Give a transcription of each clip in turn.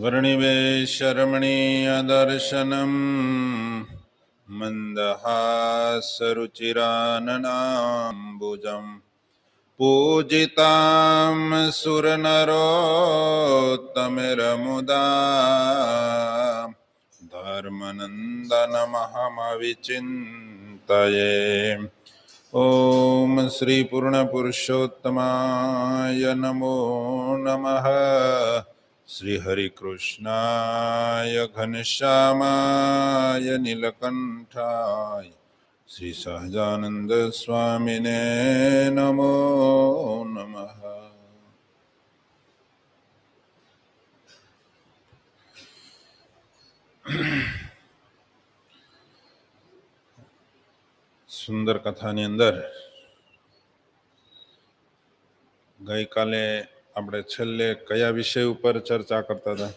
वर्णिवेशरमणीयदर्शनम् मन्दहासरुचिराननाम्बुजम् पूजितां सुरनरोत्तमरमुदा धर्मनन्दनमहमविचिन्तये। ॐ श्री पूर्णपुरुषोत्तमाय नमो नमः। श्री हरिकृष्णाय घनश्यामाय नीलकंठाय श्री सहजानंद स्वामिने नमो नमः। સુંદર કથાની અંદર ગઈકાલે આપણે છેલ્લે કયા વિષય ઉપર ચર્ચા કરતા હતા?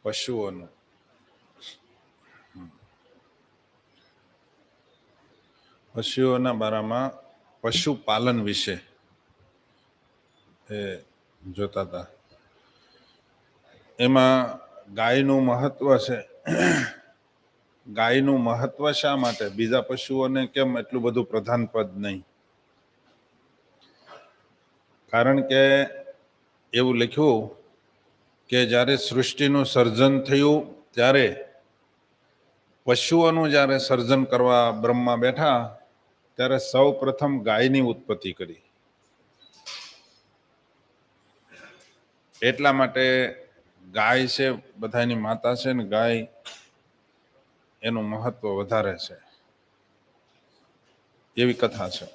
પશુઓનું. પશુઓના બારામાં પશુપાલન વિશે એ જોતા હતા. એમાં ગાયનું મહત્વ છે. ગાયનું મહત્વ શા માટે? બીજા પશુઓને કેમ એટલું બધું પ્રધાન પદ નહીં? કારણ કે એવું લખ્યું કે જ્યારે સૃષ્ટિનું સર્જન થયું ત્યારે પશુઓનું જ્યારે સર્જન કરવા બ્રહ્મા બેઠા ત્યારે સૌ પ્રથમ ગાયની ઉત્પત્તિ કરી. એટલા માટે ગાય છે બધાની માતા છે ને ગાય એનું મહત્વ વધારે છે એવી કથા છે.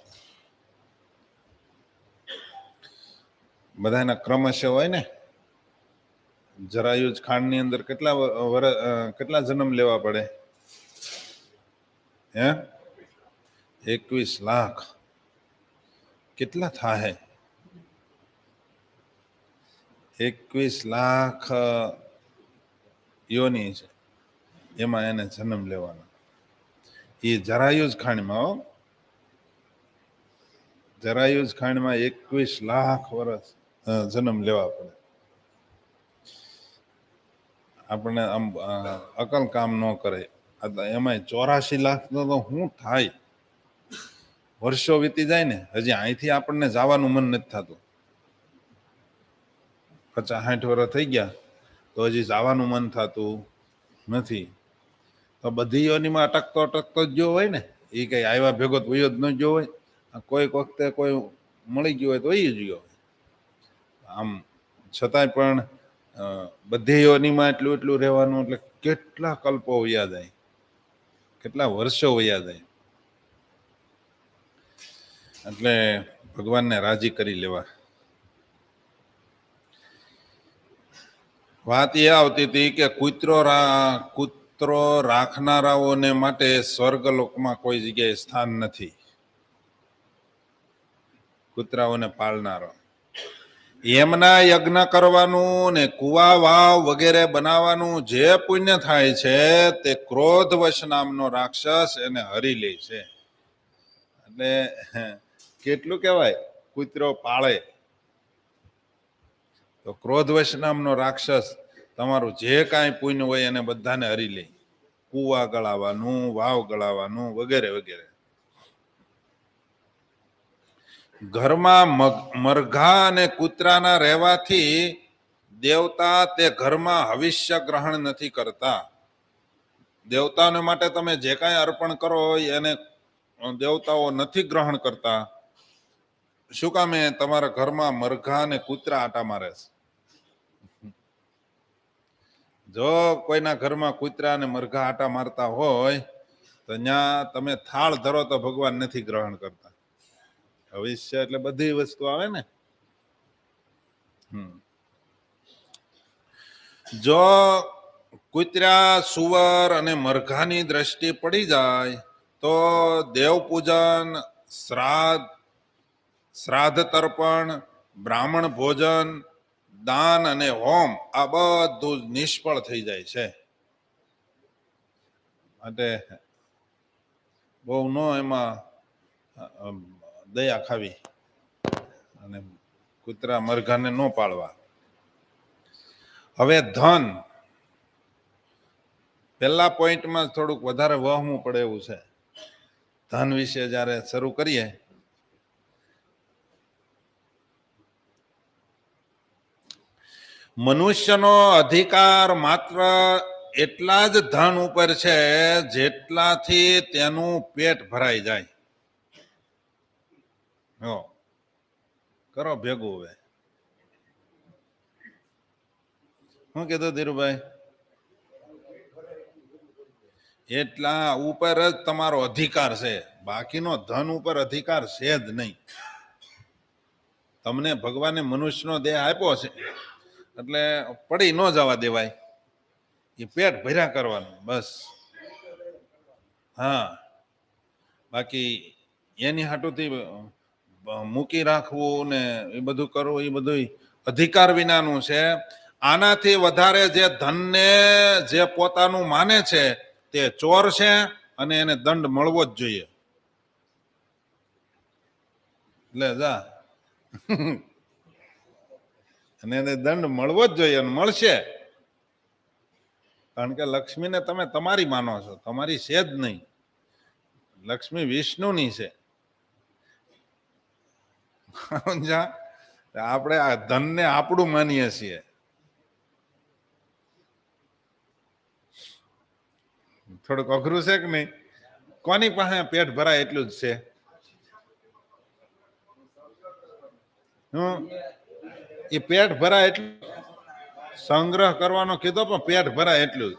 બધાના ક્રમશ હોય ને. જરાયુજ ખાંડની અંદર કેટલા જન્મ લેવા પડે? 21 લાખ. કેટલા થાય? 21 લાખ યોની છે, એમાં એને જન્મ લેવાનો. એ જરાયુજ ખાંડમાં જરાયુજ ખાંડમાં 21 લાખ વર્ષ જન્મ લેવા પડે. આપણને આમ અકલ કામ ન કરે. એમાં 84 લાખ તો શું થાય? વર્ષો વીતી જાય ને, હજી અહીંથી આપણને જવાનું મન નથી થતું. 50-60 વર્ષ થઈ ગયા તો હજી જવાનું મન થતું નથી. તો બધી યોનીમાં અટકતો જ ગયો હોય ને. એ કઈ આવ્યા ભેગો તો વયો જ ન ગયો હોય. કોઈક વખતે કોઈ મળી ગયો હોય તો વહી જ ગયો. આમ છતાંય પણ બધી યોનીમાં એટલું રહેવાનું, એટલે કેટલા કલ્પો વયા જાય, કેટલા વર્ષો વયા જાય. એટલે ભગવાનને રાજી કરી લેવા. વાત એ આવતી હતી કે કૂતરો રાખનારાઓને માટે સ્વર્ગલોકમાં કોઈ જગ્યાએ સ્થાન નથી. કૂતરાઓને પાળનારો એમના યજ્ઞ કરવાનું ને કુવા વાવ વગેરે બનાવવાનું જે પુણ્ય થાય છે તે ક્રોધવશ નામનો રાક્ષસ એને હરી લે છે. એટલે કેટલું કહેવાય કૂતરો પાળે તો ક્રોધવશ નામનો રાક્ષસ તમારું જે કાંઈ પુણ્ય હોય એને બધાને હરી લે. કુવા ગળાવાનું, વાવ ગળાવાનું વગેરે વગેરે. ઘરમાં મરઘા અને કૂતરાના રહેવાથી દેવતા તે ઘરમાં હવિષ્ય ગ્રહણ નથી કરતા. દેવતાઓને માટે તમે જે કાંઈ અર્પણ કરો એને દેવતાઓ નથી ગ્રહણ કરતા. શું કામે? તમારા ઘરમાં મરઘા અને કૂતરા આટા મારે છે. જો કોઈના ઘરમાં કૂતરા અને મરઘા આટા મારતા હોય તો ત્યાં તમે થાળ ધરો તો ભગવાન નથી ગ્રહણ કરતા. ભવિષ્ય એટલે બધી વસ્તુ આવે ને. જો કૂતરા, સુવર અને મરઘાની દ્રષ્ટિ પડી જાય તો દેવ પૂજન, શ્રાદ્ધ તર્પણ, બ્રાહ્મણ ભોજન, દાન અને હોમ આ બધું નિષ્ફળ થઈ જાય છે. માટે બહુ ન એમાં દયા ખાવી અને કૂતરા મરઘાને ન પાળવા. હવે ધન, પહેલા પોઈન્ટમાં થોડુંક વધારે વહમવું પડે એવું છે. ધન વિશે જ્યારે શરૂ કરીએ, મનુષ્યનો અધિકાર માત્ર એટલા જ ધન ઉપર છે જેટલાથી તેનું પેટ ભરાઈ જાય. હો, કરો ભેગું. હવે શું કીધું ધીરુભાઈ? એટલા ઉપર જ તમારો અધિકાર છે, બાકીનો ધન ઉપર અધિકાર છે જ નહીં. તમને ભગવાને મનુષ્યનો દેહ આપ્યો છે એટલે પડી ન જવા દેવાય, એ પેટ ભર્યા કરવાનું બસ. હા, બાકી એની હાટુથી મૂકી રાખવું ને એ બધું કરવું, એ બધું અધિકાર વિનાનું છે. આનાથી વધારે જે ધનને જે પોતાનું માને છે તે ચોર છે અને એને દંડ મળવો જ જોઈએ. એટલે જા અને એને દંડ મળવો જ જોઈએ અને મળશે. કારણ કે લક્ષ્મીને તમે તમારી માનો છો, તમારી છે જ નહીં. લક્ષ્મી વિષ્ણુની છે. આપણે આ ધનને આપણું માનીએ છીએ. થોડુંક અઘરું છે કે નહીં? કોની પાસે પેટ ભરાય એટલું જ છે. એ પેટ ભરાય એટલું સંગ્રહ કરવાનો કીધો, પણ પેટ ભરાય એટલું જ.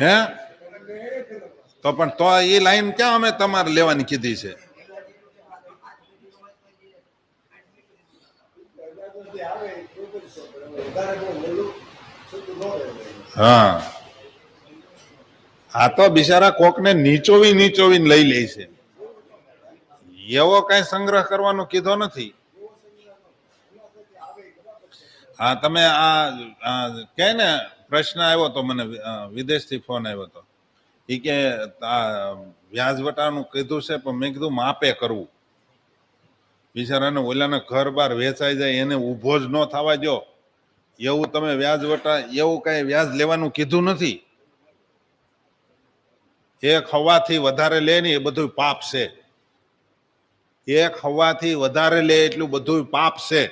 હે તો પણ તો એ લાઈન ક્યાં અમે તમારે લેવાની કીધી છે? હા, આ તો બિચારા કોકને નીચોવીને લઈ લે છે. એવો કઈ સંગ્રહ કરવાનો કીધો નથી. હા, તમે આ કે ને પ્રશ્ન આવ્યો તો મને, વિદેશથી ફોન આવ્યો હતો. એ કે વ્યાજ વટાનું કીધું છે, પણ મેં કીધું માપે કરવું. બિચારાને ઓલાને ઘર બાર વેચાઈ જાય, એને ઊભો જ ન થવા દો એવું તમે વ્યાજ વટા, એવું કઈ વ્યાજ લેવાનું કીધું નથી. એક હવાથી વધારે લે ને એ બધું પાપ છે. એક હવાથી વધારે લે એટલું બધું પાપ છે.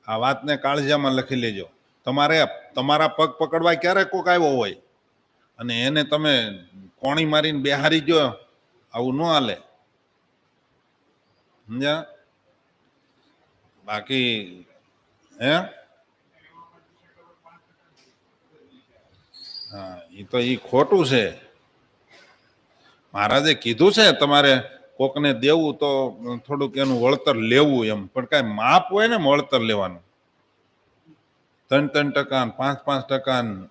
આ વાતને કાળજામાં લખી લેજો. તમારે તમારા પગ પકડવા ક્યારે કોક આવ્યો હોય અને એને તમે કોણી મારીને બેહારી ગયો, આવું ન હાલે. સમજ્યા? બાકી હે હા, એ તો એ ખોટું છે. મહારાજે કીધું છે તમારે કોકને દેવું તો થોડુંક એનું વળતર લેવું એમ, પણ કઈ માપ હોય ને વળતર લેવાનું. 3-3%, 5-5%,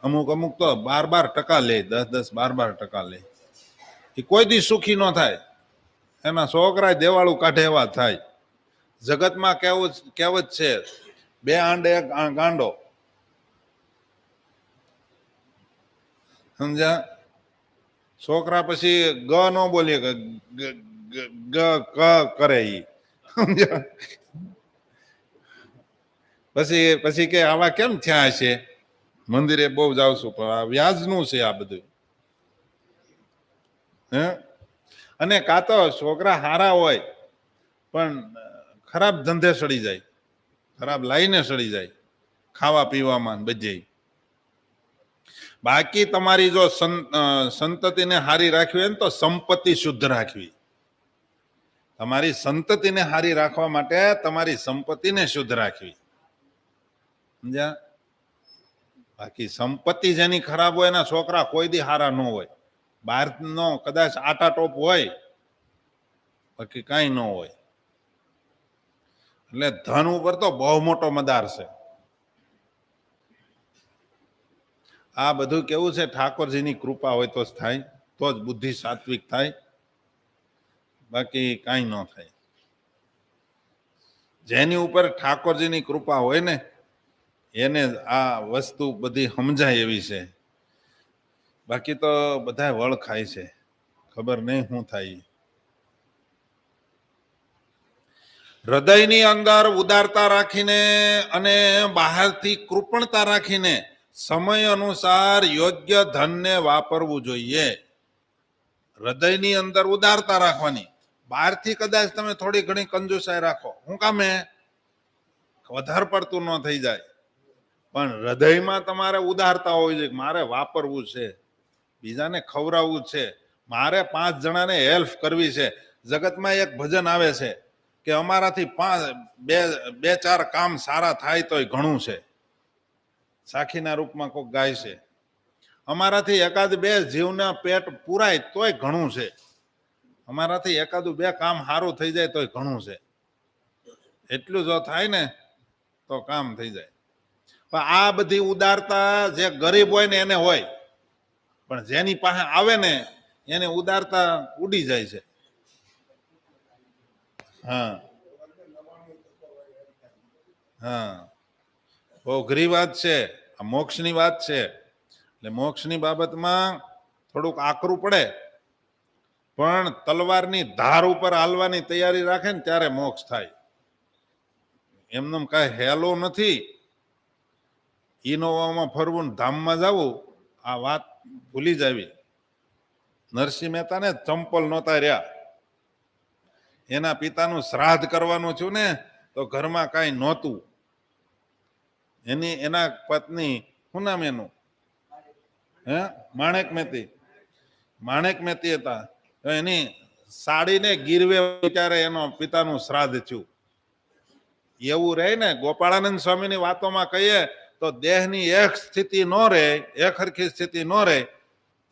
અમુક તો 12-12% લે, 10-10, 12-12% લે. એ કોઈ દી સુખી ન થાય. એના છોકરા દેવાળું કાઢે એવા થાય. જગતમાં કહેવત છે, 2 આંડે 1 ગાંડો. સમજ્યા? છોકરા પછી ગ ન બોલીએ કે ગ ક કરે ઈ. સમજ્યા? પછી કે આવા કેમ થયા છે? મંદિરે બહુ જાવ છું, પણ આ વ્યાજનું છે આ બધું. હે અને કાં તો છોકરા હારા હોય પણ ખરાબ ધંધે સડી જાય, ખરાબ લાઈને સડી જાય, ખાવા પીવામાં બધે. બાકી તમારી જો સંતતિને હારી રાખવી હોય ને તો સંપત્તિ શુદ્ધ રાખવી. તમારી સંતતિને હારી રાખવા માટે તમારી સંપત્તિને શુદ્ધ રાખવી. સમજ્યા? બાકી સંપત્તિ જેની ખરાબ હોય એના છોકરા કોઈ દી હારા ન હોય. બહારનો કદાચ આટા ટોપ હોય, બાકી કઈ ન હોય. એટલે ધન ઉપર તો બહુ મોટો મદાર છે. આ બધું કેવું છે, ઠાકોરજીની કૃપા હોય તો જ થાય, તો જ બુદ્ધિ સાત્વિક થાય, બાકી કાંઈ ન થાય. જેની ઉપર ઠાકોરજીની કૃપા હોય ને એને આ વસ્તુ બધી સમજાય એવી છે. બાકી તો બધા વળ ખાય છે. ખબર નહીં શું થાય. હૃદયની અંદર ઉદારતા રાખીને અને બહારથી કૃપણતા રાખીને સમય અનુસાર યોગ્ય ધનને વાપરવું જોઈએ. હૃદયની અંદર ઉદારતા રાખવાની, બહારથી કદાચ તમે થોડી ઘણી કંજુસાઈ રાખો, શું કામે વધારે પડતું ન થઈ જાય, પણ હૃદયમાં તમારે ઉદારતા હોવી જોઈએ. મારે વાપરવું છે, બીજાને ખવડાવવું છે, મારે 5 જણાને હેલ્પ કરવી છે. જગતમાં એક ભજન આવે છે કે અમારાથી 2-4 કામ સારા થાય તોય ઘણું છે. સાખીના રૂપમાં કોઈક ગાય છે, અમારાથી 1-2 જીવના પેટ પૂરાય તોય ઘણું છે, અમારાથી 1-2 કામ સારું થઈ જાય તોય ઘણું છે. એટલું જો થાય ને તો કામ થઈ જાય. પણ આ બધી ઉદારતા જે ગરીબ હોય ને એને હોય, પણ જેની પાસે આવે ને એને ઉદારતા ઉડી જાય છે. હા હા, બહુ અઘરી વાત છે. આ મોક્ષની વાત છે, એટલે મોક્ષની બાબતમાં થોડુંક આકરું પડે, પણ તલવારની ધાર ઉપર હાલવાની તૈયારી રાખે ને ત્યારે મોક્ષ થાય. એમને કાંઈ હેલો નથી. ઇનોવામાં ફરવું ને ધામમાં જવું, આ વાત ભૂલી જાવી. નરસિંહ મહેતાને ચંપલ નહોતા રહ્યા, એના પિતાનું શ્રાદ્ધ કરવાનું થયું ને તો ઘરમાં કાંઈ નહોતું. એના પત્ની શું નામ એનું, માણેક મહેતી હતા. એની સાડીને ગીરવે ત્યારે એનો પિતાનું શ્રાદ્ધ થયું. એવું રહે ને, ગોપાળાનંદ સ્વામીની વાતોમાં કહીએ તો દેહની એક સ્થિતિ ન રહે, એક હરખી સ્થિતિ ન રહે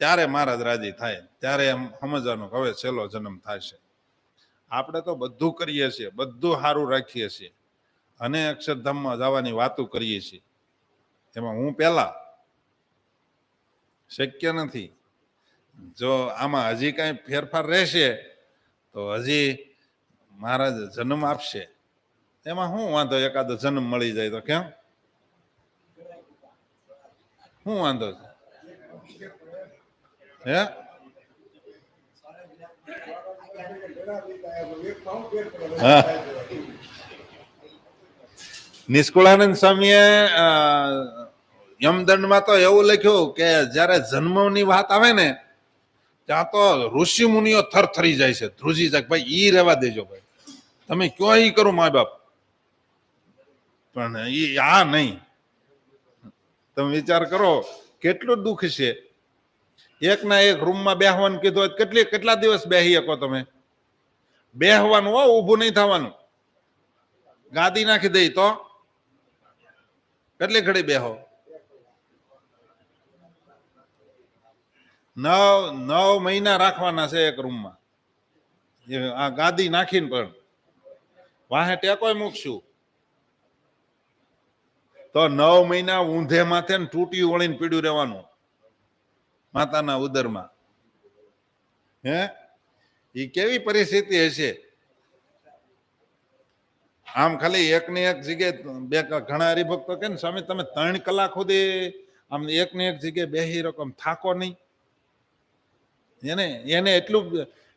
ત્યારે મહારાજ રાજી થાય, ત્યારે એમ સમજવાનું હવે છેલ્લો જન્મ થાય છે. આપણે તો બધું કરીએ છીએ, બધું સારું રાખીએ છીએ અને અક્ષરધામમાં જવાની વાતો કરીએ છીએ, એમાં હું પહેલા. શક્ય નથી. જો આમાં હજી કાંઈ ફેરફાર રહેશે તો હજી મહારાજ જન્મ આપશે, એમાં શું વાંધો, એકાદો જન્મ મળી જાય તો કેમ, શું વાંધો છે? હે હા, નિષ્કુળાનંદ સ્વામીએ યમદંડમાં તો એવું લખ્યું કે જયારે જન્મની વાત આવે ને ત્યાં તો ઋષિ મુનિઓ થરથરી જાય છે, ધ્રુજી જાય, ભાઈ ઈ રહેવા દેજો, ભાઈ તમે કયો ઈ કરું મા બાપ, પણ ઈ આ નહીં. તમે વિચાર કરો કેટલું દુઃખ છે. એકના એક રૂમમાં બેહવાનું કીધું હોય, કેટલા દિવસ બેહી શકો તમે? બેહવાનું હો, ઊભું નહીં થવાનું. ગાદી નાખી દઈ તો કેટલી ઘડી બેહો? 9 મહિના રાખવાના છે એક રૂમમાં, આ ગાદી નાખીને, પણ વાહે ટેકોય મૂકશું તો 9 મહિના ઊંધે માથે ને તૂટી વળીને પીડ્યું રહેવાનું માતાના ઉદરમાં. હે, એ કેવી પરિસ્થિતિ હશે? આમ ખાલી એકની એક જગ્યાએ ઘણા હરિભક્તો કે ને સ્વામી તમે 3 કલાક સુધી આમ એકની એક જગ્યાએ બેહી રકમ થાકો નહીં. એને એટલું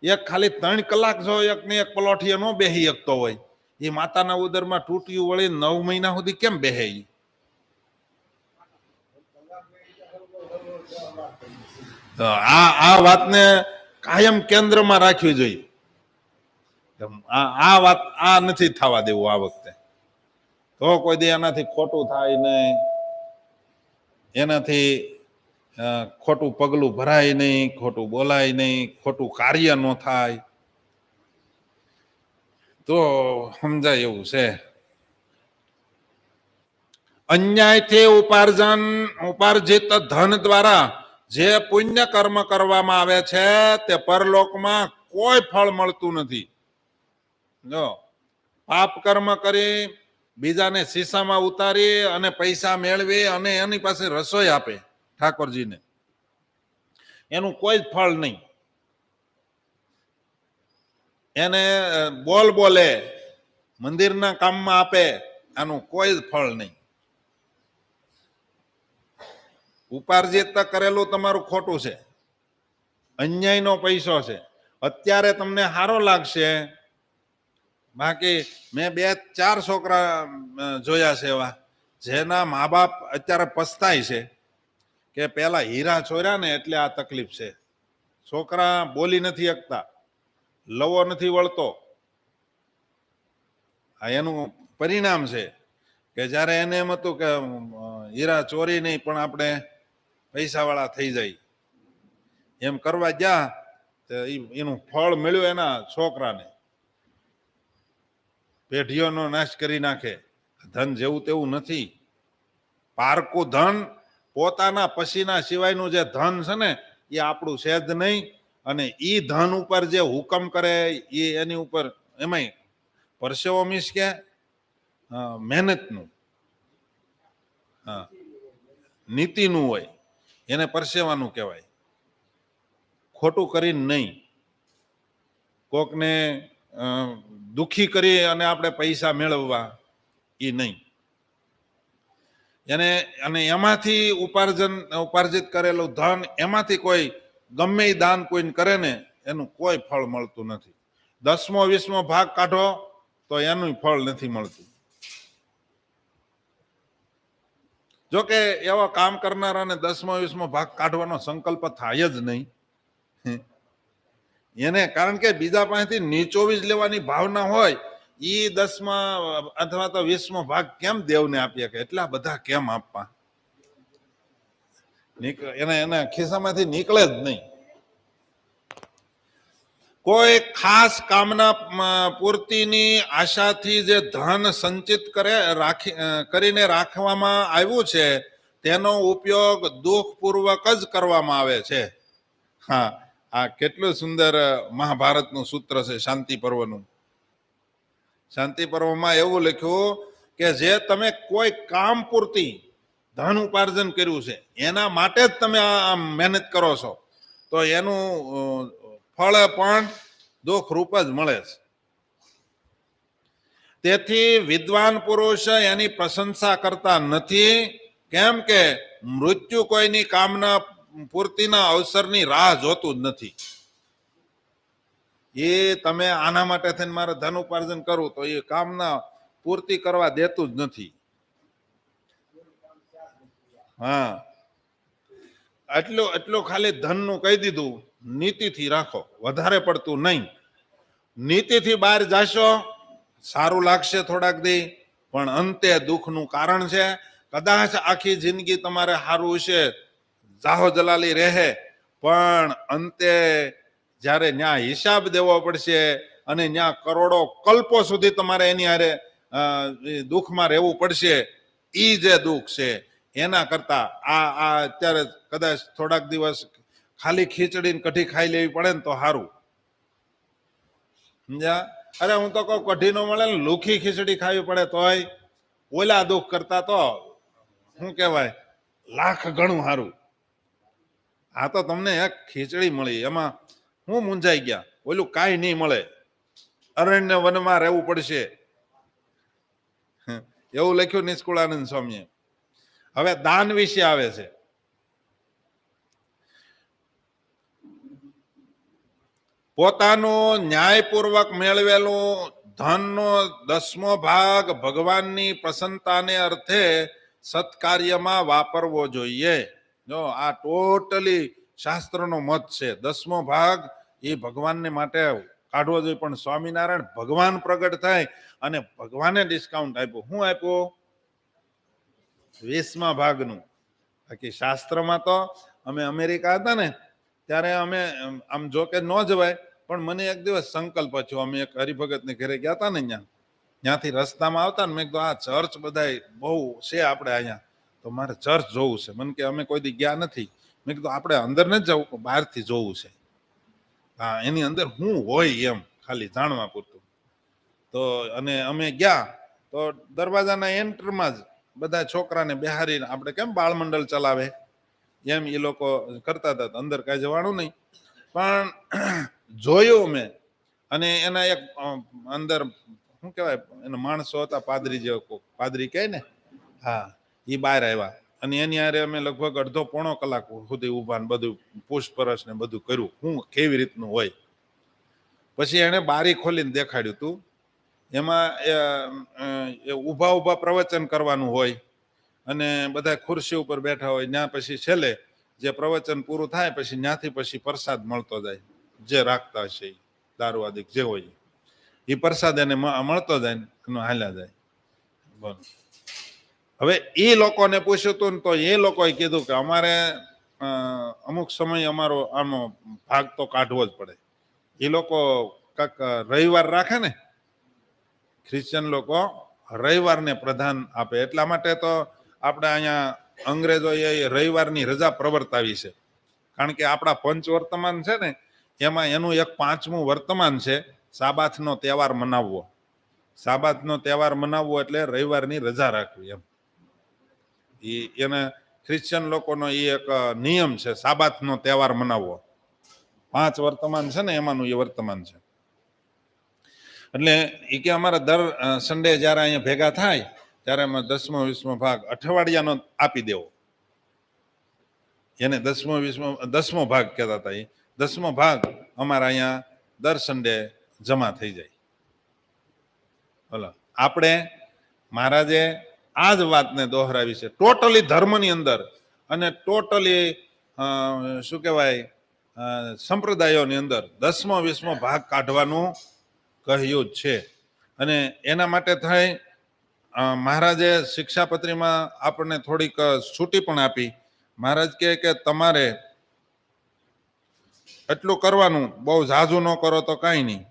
એક ખાલી 3 કલાક જો એકની એક પલોઠીએ ન બેહી શકતો હોય, એ માતાના ઉદરમાં તૂટ્યું વળી 9 મહિના સુધી કેમ બેહે? આ વાતને કાયમ કેન્દ્રમાં રાખવી જોઈએ. આ વાત આ નથી થવા દેવું આ વખતે, તો કોઈ દે એનાથી ખોટું થાય નહીં, એનાથી ખોટું પગલું ભરાય નહીં, ખોટું બોલાય નહીં, ખોટું કાર્ય ન થાય, તો સમજાય એવું છે. અન્યાયથી ઉપાર્જિત ધન દ્વારા જે પુણ્ય કર્મ કરવામાં આવે છે તે પરલોકમાં કોઈ ફળ મળતું નથી. જો પાપ કર્મ કરી બીજાને શીશામાં ઉતારી અને પૈસા મેળવી અને એની પાસે રસોઈ આપે ઠાકોરજીને, એનું કોઈ જ ફળ નહીં. એને બોલે મંદિરના કામમાં આપે, આનું કોઈ જ ફળ નહીં. ઉપાર્જિત કરેલું તમારું ખોટું છે, અન્યાયનો પૈસો છે. અત્યારે તમને સારો લાગશે, બાકી મેં 2-4 છોકરા જોયા છે એવા જેના મા બાપ અત્યારે પસ્તાય છે કે પેલા હીરા ચોર્યા ને એટલે આ તકલીફ છે. છોકરા બોલી નથી શકતા, લવો નથી વળતો. આ એનું પરિણામ છે કે જ્યારે એને એમ હતું કે હીરા ચોરી નહીં પણ આપણે પૈસાવાળા થઈ જાય, એમ કરવા ગયા તો એનું ફળ મળ્યું એના છોકરાને. પેઢીઓનો નાશ કરી નાખે. ધન જેવું તેવું નથી. પારકું ધન પોતાના પસીના સિવાયનું જે ધન છે ને એ આપણું છે જ નહીં. અને એ ધન ઉપર જે હુકમ કરે એ એની ઉપર એમાંય પરસેવો મીન્સ કે મહેનતનું, હા, નીતિનું હોય, એને પરસેવાનું કહેવાય. ખોટું કરીને નહીં, કોકને દુખી કરી અને આપણે પૈસા મેળવવા એ નહીં. એને અને એમાંથી ઉપાર્જિત કરેલું ધન એમાંથી કોઈ ગમે એ દાન કોઈને કરે ને એનું કોઈ ફળ મળતું નથી. 10મો 20મો ભાગ કાઢો તો એનું ફળ નથી મળતું. જોકે એવા કામ કરનારાને 10મો 20મો ભાગ કાઢવાનો સંકલ્પ થાય જ નહીં એને, કારણ કે બીજા પાસેથી નીચોવી જ લેવાની ભાવના હોય. એ 10મા અથવા તો 20મો ભાગ કેમ દેવને આપીએ, કે એટલા બધા કેમ આપવા, એના ખિસ્સામાંથી નીકળે જ નહીં. કોઈ ખાસ કામના પૂર્તિની આશાથી જે ધન સંચિત કરીને રાખવામાં આવ્યું છે તેનો ઉપયોગ દુઃખપૂર્વક જ કરવામાં આવે છે. હા, આ કેટલું સુંદર મહાભારતનું સૂત્ર છે શાંતિ પર્વનું. શાંતિ પર્વમાં એવું લખ્યું કે જે તમે કોઈ કામ પૂરતી ધન ઉપાર્જન કર્યું છે એના માટે જ તમે આ મહેનત કરો છો તો એનું ફળ પણ દુઃખ રૂપ જ મળે છે. તેથી વિદ્વાન પુરુષ એની પ્રશંસા કરતા નથી, કેમ કે મૃત્યુ કોઈની કામના પૂર્તિના અવસરની રાહ જોતું જ નથી. એ તમે આના માટે થઈને મારે ધન ઉપાર્જન કરવું તો એ કામના પૂર્તિ કરવા દેતું જ નથી. હા, એટલું ખાલી ધનનું કહી દીધું. નીતિથી રાખો, વધારે પડતું નહીં. નીતિથી બહાર જાશો સારું લાગશે થોડાક દી, પણ અંતે દુઃખનું કારણ છે. કદાચ આખી જિંદગી તમારે સારું છે, જાહો જલાલી રહે, પણ અંતે જ્યારે ન્યા હિસાબ દેવો પડશે અને ન્યા કરોડો કલ્પો સુધી તમારે એની હારે દુઃખમાં રહેવું પડશે. એ જે દુઃખ છે એના કરતા આ અત્યારે કદાચ થોડાક દિવસ ખાલી ખીચડી કઢી ખાઈ લેવી પડે ને તો સારું. સમજ્યા? અરે હું તો કહું કઢી નો મળે ને લુખી ખીચડી ખાવી પડે તોય ઓલા દુઃખ કરતા તો શું કહેવાય લાખ ગણું સારું. આ તો તમને એક ખીચડી મળી એમાં હું મૂંઝાઈ ગયા, ઓલું કાંઈ નહીં મળે, અરણ્ય વનમાં રહેવું પડશે, એવું લખ્યું નિષ્કુળાનંદ સ્વામીએ. હવે દાન વિશે આવે છે. પોતાનું ન્યાયપૂર્વક મેળવેલું ધનનો 10મો ભાગ ભગવાનની પ્રસન્નતાને અર્થે સત્કાર્યમાં વાપરવો જોઈએ. જો આ ટોટલી શાસ્ત્રનો મત છે. 10મો ભાગ એ ભગવાનને માટે કાઢવો જોઈએ. પણ સ્વામિનારાયણ ભગવાન પ્રગટ થાય અને ભગવાને ડિસ્કાઉન્ટ આપ્યું. શું આપ્યું? 20મા ભાગનું. બાકી શાસ્ત્રમાં તો અમે અમેરિકા હતા ને ત્યારે અમે આમ જો કે ન જવાય, પણ મને એક દિવસ સંકલ્પ થયો. અમે એક હરિભગતને ઘરે ગયા હતા ને ત્યાંથી રસ્તામાં આવતા ને મેં કીધું આ ચર્ચ બધા બહુ છે આપણે અહીંયા, તો મારે ચર્ચ જોવું છે. મને કે અમે કોઈ દી ગયા નથી. મેં કીધું આપણે અંદર નથી જવું, બહારથી જોવું છે. હા, એની અંદર શું હોય એમ ખાલી જાણવા પૂરતું. તો અને અમે ગયા તો દરવાજાના એન્ટરમાં જ બધા છોકરાને બેહારીને આપણે કેમ બાળમંડળ ચલાવે એમ એ લોકો કરતા હતા. અંદર કાંઈ જવાનું નહીં, પણ જોયું મેં. અને એના એક અંદર શું કહેવાય એના માણસો હતા, પાદરી જેવો, પાદરી કહે ને, હા, એ બહાર આવ્યા અને એની હારે અમે લગભગ અડધો પોણો કલાક સુધી ઊભા ને બધું પૂછપરછ ને બધું કર્યું હું કેવી રીતનું હોય. પછી એણે બારી ખોલીને દેખાડ્યું તું એમાં ઊભા ઊભા પ્રવચન કરવાનું હોય અને બધા ખુરશી ઉપર બેઠા હોય. ત્યાં પછી છેલ્લે જે પ્રવચન પૂરું થાય પછી ત્યાંથી પછી પ્રસાદ મળતો જાય, જે રાખતા હશે દારૂ આદિક જે હોય એ પ્રસાદ એને મળતો જાય ને એનો હાલ્યા જાય. બોલો. હવે એ લોકોને પૂછ્યું હતું ને તો એ લોકોએ કીધું કે અમારે અમુક સમય અમારો આનો ભાગ તો કાઢવો જ પડે. એ લોકો કાંક રવિવાર રાખે ને, ખ્રિશ્ચન લોકો રવિવારને પ્રધાન આપે. એટલા માટે તો આપણે અહીંયા અંગ્રેજોએ રવિવારની રજા પ્રવર્તાવી છે. કારણ કે આપણા પંચવર્તમાન છે ને એમાં એનું એક 5મું વર્તમાન છે સાબાથનો તહેવાર મનાવવો. સાબાથનો તહેવાર મનાવવો એટલે રવિવારની રજા રાખવી એમ. એને ખ્રિશ્ચન લોકોનો એ એક નિયમ છે સાબાથનો તહેવાર મનાવવો. 5 વર્તમાન છે ને એમાંનું એ વર્તમાન છે. એટલે એ કે અમારા દર સન્ડે જ્યારે અહીંયા ભેગા થાય ત્યારે અમે 10મો 20મો ભાગ અઠવાડિયાનો આપી દેવો. એને 10મો 20મો 10મો ભાગ કહેતા હતા. એ 10મો ભાગ અમારા અહીંયા દર સન્ડે જમા થઈ જાય. બોલો. આપણે મહારાજે આ જ વાતને દોહરાવી છે ટોટલી ધર્મની અંદર અને ટોટલી શું કહેવાય સંપ્રદાયોની અંદર 10મો 20મો ભાગ કાઢવાનું કહ્યું જ છે. અને એના માટે થઈ મહારાજે શિક્ષાપત્રીમાં આપણને થોડીક છૂટી પણ આપી. મહારાજ કહે કે તમારે એટલું કરવાનું, બહુ ઝાઝુ ન કરો તો કાંઈ નહીં.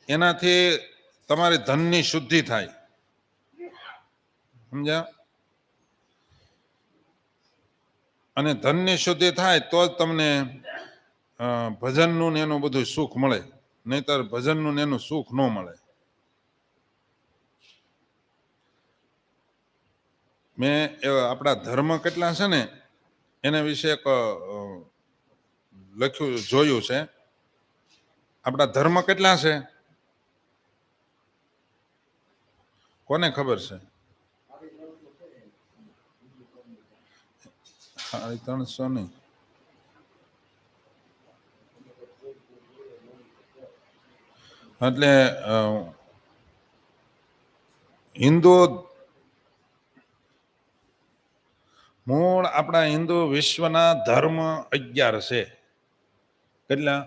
એનાથી તમારી ધનની શુદ્ધિ થાય. સમજ્યા? અને ધનની શુદ્ધિ થાય તો જ તમને ભજનનું ને એનું બધું સુખ મળે, નહીતર ભજનનું ને એનું સુખ ન મળે. મેં આપણા ધર્મ કેટલા છે ને એના વિશે એક લખ્યું જોયું છે. આપણા ધર્મ કેટલા છે કોને ખબર છે? 350 નહીં. એટલે હિન્દુ મૂળ આપણા હિન્દુ વિશ્વના ધર્મ 11 છે. કેટલા?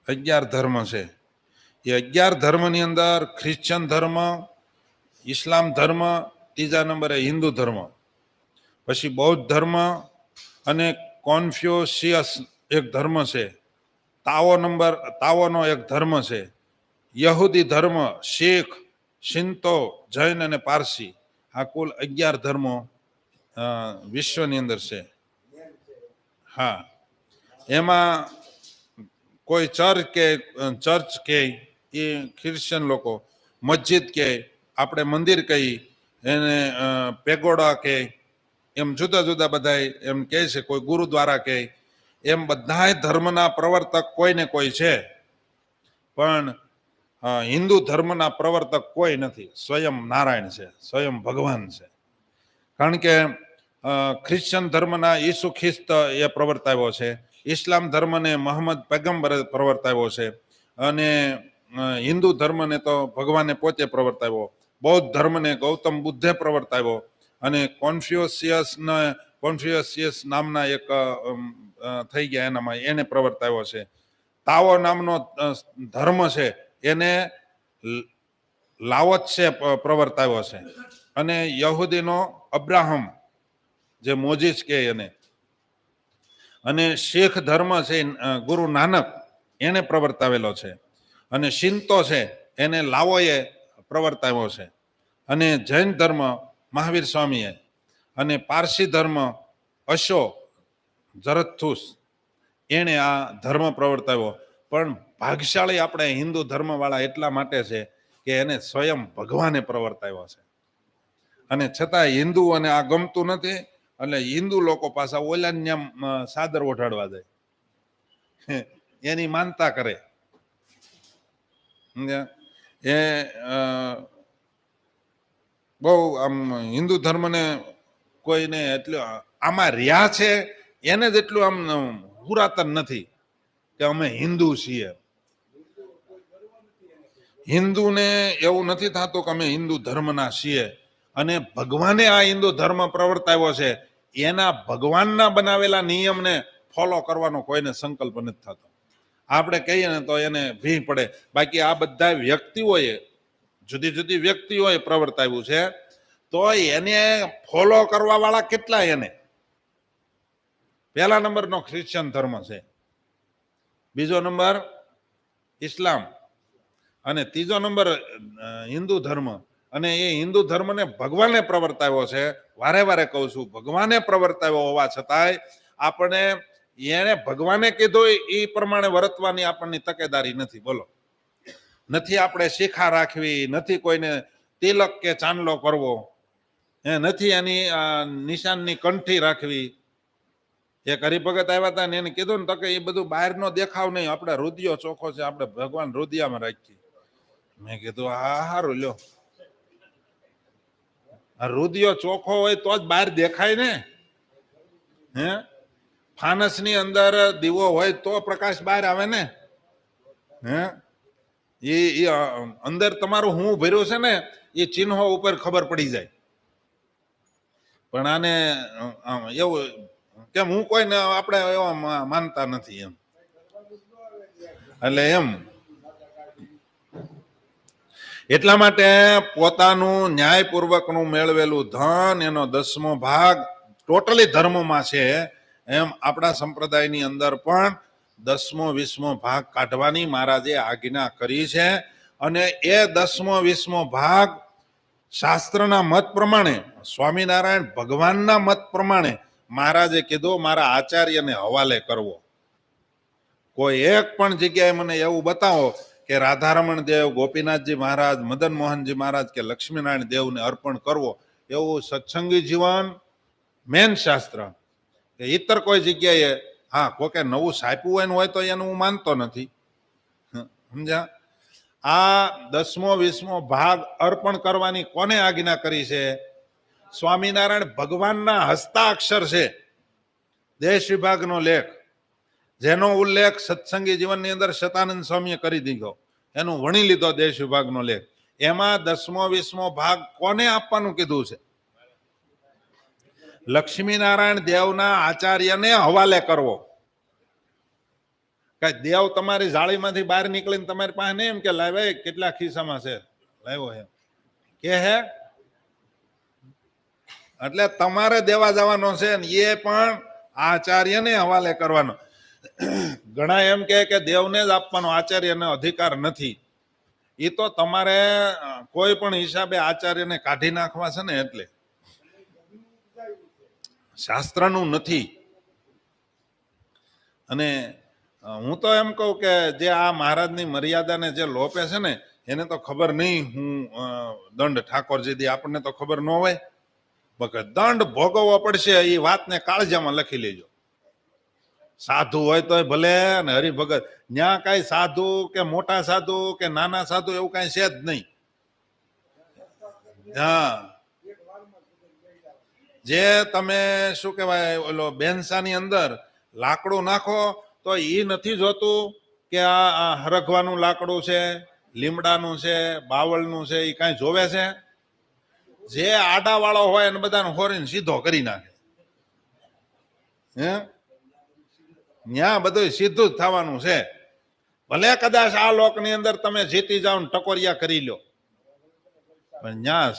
11 ધર્મ છે. એ 11 ધર્મની અંદર ખ્રિશ્ચન ધર્મ, ઇસ્લામ ધર્મ, ત્રીજા નંબરે હિન્દુ ધર્મ, પછી બૌદ્ધ ધર્મ અને કોન્ફ્યુશિયસ એક ધર્મ છે. તાવોનો એક ધર્મ છે. યહૂદી ધર્મ, શીખ, શિન્તો, જૈન અને પારસી. આ કુલ 11 ધર્મો વિશ્વની અંદર છે. હા, એમાં કોઈ ચર્ચ કે એ ખ્રિશ્ચન લોકો, મસ્જિદ કે આપણે મંદિર કહી, એને પેગોડા કે એમ જુદા જુદા બધા એમ કહે છે. કોઈ ગુરુદ્વારા કે એમ બધા ધર્મના પ્રવર્તક કોઈ ને કોઈ છે. પણ હિન્દુ ધર્મના પ્રવર્તક કોઈ નથી. સ્વયં નારાયણ છે, સ્વયં ભગવાન છે. કારણ કે ખ્રિશ્ચન ધર્મના ઈસુ ખ્રિસ્ત એ પ્રવર્તાવ્યો છે. ઇસ્લામ ધર્મને મોહમ્મદ પૈગંબરે પ્રવર્તાવ્યો છે. અને હિન્દુ ધર્મને તો ભગવાને પોતે પ્રવર્તાવ્યો. બૌદ્ધ ધર્મને ગૌતમ બુદ્ધે પ્રવર્તાવ્યો. અને કોન્ફ્યુશિયસ નામના એક થઈ ગયા એનામાં, એને પ્રવર્તાવ્યો છે. તાવો નામનો ધર્મ છે એને લાઓત્સે પ્રવર્તાવ્યો છે. અને યહૂદીનો અબ્રાહમ જે મોજીસ કે એને, અને શીખ ધર્મ છે ગુરુ નાનક એને પ્રવર્તાવેલો છે. અને શિન્તો છે એને લાઓએ પ્રવર્તાવ્યો છે. અને જૈન ધર્મ મહાવીર સ્વામીએ, અને પારસી ધર્મ અશો ઝરથુસ એણે આ ધર્મ પ્રવર્તાવ્યો. પણ ભાગશાળી આપણે હિન્દુ ધર્મવાળા એટલા માટે છે કે એને સ્વયં ભગવાને પ્રવર્તાવ્યો છે. અને છતાં હિન્દુઓને આ ગમતું નથી. એટલે હિન્દુ લોકો પાછા ઓલાને સાદર ઓઢાડવા જાય, એની માનતા કરે. એ બહુ આમ હિન્દુ ધર્મને કોઈને એટલું આમાં રહ્યા છે એને જ એટલું આમ પુરાતન નથી કે અમે હિન્દુ છીએ. હિન્દુને એવું નથી થતું કે અમે હિન્દુ ધર્મના છીએ અને ભગવાને આ હિન્દુ ધર્મ પ્રવર્તાવ્યો છે, એના ભગવાનના બનાવેલા નિયમને ફોલો કરવાનો કોઈને સંકલ્પ નથી થતો. આપણે કહીએ ને તો એને ભી પડે. બાકી આ બધા વ્યક્તિઓએ જુદી જુદી વ્યક્તિઓએ પ્રવર્તાવ્યું છે, તો એને ફોલો કરવા વાળા કેટલા? એને પહેલા નંબરનો ક્રિશ્ચિયન ધર્મ છે, બીજો નંબર ઇસ્લામ અને ત્રીજો નંબર હિન્દુ ધર્મ. અને એ હિન્દુ ધર્મને ભગવાને પ્રવર્તાવ્યો છે. વારે વારે કહું છું, ભગવાને પ્રવર્તાવ્યો હોવા છતાંય આપણે એને ભગવાને કીધું એ પ્રમાણે વર્તવાની આપણની તકેદારી નથી. બોલો, નથી આપણે શિખા રાખવી, નથી કોઈને તિલક કે ચાંદલો કરવો, નથી એની નિશાનની કંઠી રાખવી. એક હરિભગત આવ્યા હતા ને એને કીધું ને તો કે એ બધું બહારનો દેખાવ નહીં, આપણે રુદિયો ચોખ્ખો છે, આપણે ભગવાન રુદિયામાં રાખીએ. મેં કીધું હા સારું લ્યો, આ રુદિયો ચોખ્ખો હોય તો જ બહાર દેખાય ને. હે, ફાનસની અંદર દીવો હોય તો પ્રકાશ બહાર આવે ને. હે, એ અંદર તમારું હું ભર્યું છે ને એ ચિહ્નો ઉપર ખબર પડી જાય. પણ આને એવું કેમ હું કોઈને આપણે એવા માનતા નથી એમ. એટલે એમ એટલા માટે પોતાનું ન્યાયપૂર્વકનું મેળવેલું ધન એનો 10મો ભાગ ટોટલી ધર્મમાં છે, એમ આપણા સંપ્રદાયની અંદર પણ 10મો 20મો ભાગ કાઢવાની મહારાજે આજ્ઞા કરી છે. અને એ 10મો 20મો ભાગ શાસ્ત્રના મત પ્રમાણે, સ્વામિનારાયણ ભગવાનના મત પ્રમાણે મહારાજે કીધું મારા આચાર્યને હવાલે કરવો. કોઈ એક પણ જગ્યાએ મને એવું બતાવો કે રાધારમણ દેવ, ગોપીનાથજી મહારાજ, મદન મોહનજી મહારાજ કે લક્ષ્મીનારાયણ દેવને અર્પણ કરવો, એવું સત્સંગી જીવન મેન શાસ્ત્ર. કે ઇતર કોઈ જગ્યાએ હા કોકે નવું છાપ્યું હોય તો એનું હું માનતો નથી. સમજ્યા? આ 10મો 20મો ભાગ અર્પણ કરવાની કોને આજ્ઞા કરી છે? સ્વામિનારાયણ ભગવાનના હસ્તાક્ષર છે. દેશ વિભાગનો લેખ, જેનો ઉલ્લેખ સત્સંગી જીવનની અંદર શતાનંદ સ્વામીએ કરી દીધો, એનું વણી લીધો દેશ વિભાગનો લેખ. એમાં 10મો 20મો ભાગ કોને આપવાનું કીધું છે? લક્ષ્મીનારાયણ દેવના આચાર્યને હવાલે કરવો. કઈ દેવ તમારી જાળીમાંથી બહાર નીકળીને તમારી પાસે નહીં એમ કે લાવે કેટલા ખિસ્સામાં છે લાવ્યો એમ કે હે, એટલે તમારે દેવા જવાનો છે ને એ પણ આચાર્યને હવાલે કરવાનો. ઘણા એમ કે દેવને જ આપવાનો, આચાર્યને અધિકાર નથી. એ તો તમારે કોઈ પણ હિસાબે આચાર્યને કાઢી નાખવા છે ને, એટલે શાસ્ત્રનું નથી. અને હું તો એમ કહું કે જે આ મહારાજની મર્યાદાને જે લોપે છે ને એને તો ખબર નહીં હું દંડ ઠાકોરજી આપણને તો ખબર ન હોય. દંડ ભોગવવો પડશે એ વાતને કાળજામાં લખી લેજો. સાધુ હોય તો ભલે ને હરિભગત, ત્યાં કઈ સાધુ કે મોટા સાધુ કે નાના સાધુ એવું કઈ છે જ નહીં. હા, જે તમે શું કહેવાય ઓલો બેનસાની અંદર લાકડું નાખો તો એ નથી જોતું કે આ હરગવાનું લાકડું છે, લીમડાનું છે, બાવળનું છે, એ કાંઈ જોવે છે? જે આડા વાળો હોય એને બધાને હોરીને સીધો કરી નાખે. હે, ત્યાં બધું સીધું જ થવાનું છે. ભલે કદાચ આ લોકની અંદર તમે જીતી જાઓ ને ટકોરિયા કરી લો, પણ ત્યાં.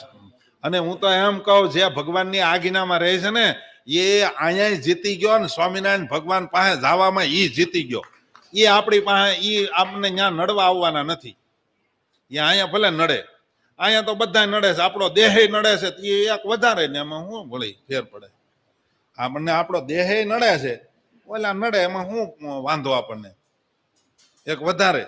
અને હું તો એમ કહું જે ભગવાનની આજ્ઞામાં રહે છે ને એ અહીંયા જીતી ગયો ને સ્વામિનારાયણ ભગવાન પાસે જવામાં એ જીતી ગયો. એ આપણી પાસે એ આપણને ત્યાં નડવા આવવાના નથી. એ અહીંયા ભલે નડે, અહીંયા તો બધા નડે છે, આપણો દેહ નડે છે, એ એક વધારે ને એમાં શું ભળી ફેર પડે? આપણને આપણો દેહ નડે છે, ઓલા નડે એમાં શું વાંધો આપણને? એક વધારે.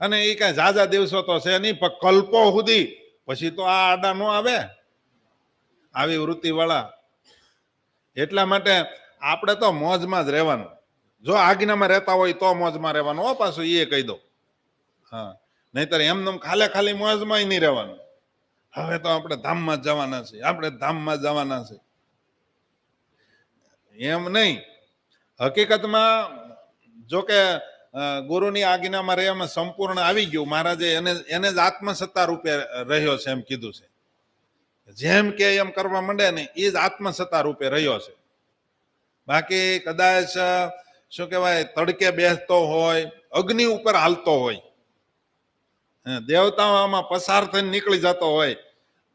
અને એ કઈ ઝાઝા દિવસો તો છે નહીં, પણ કલ્પો સુધી પછી તો આ આડા નો આવે આવી વૃત્તિ વાળા. એટલા માટે આપણે તો મોજમાં જ રહેવાનું. જો આજ્ઞામાં રહેતા હોય તો મોજમાં રહેવાનું. હો, પાછું એ કહી દો. હા, નહીતર એમને ખાલી મોજમાં નહીં રહેવાનું. હવે તો આપણે ધામમાં જ જવાના છે, આપણે ધામમાં જવાના છે. એમ નહીં. હકીકતમાં જો કે ગુરુની આજ્ઞામાં રહેવામાં સંપૂર્ણ આવી ગયું. મહારાજે એને જ આત્મસત્તા રૂપે રહ્યો છે એમ કીધું છે. જેમ કે એમ કરવા માંડે ને એ જ આત્મસત્તા રૂપે રહ્યો છે. બાકી કદાચ શું કહેવાય, તડકે બેસતો હોય, અગ્નિ ઉપર હાલતો હોય, દેવતાઓમાં પસાર થઈને નીકળી જતો હોય,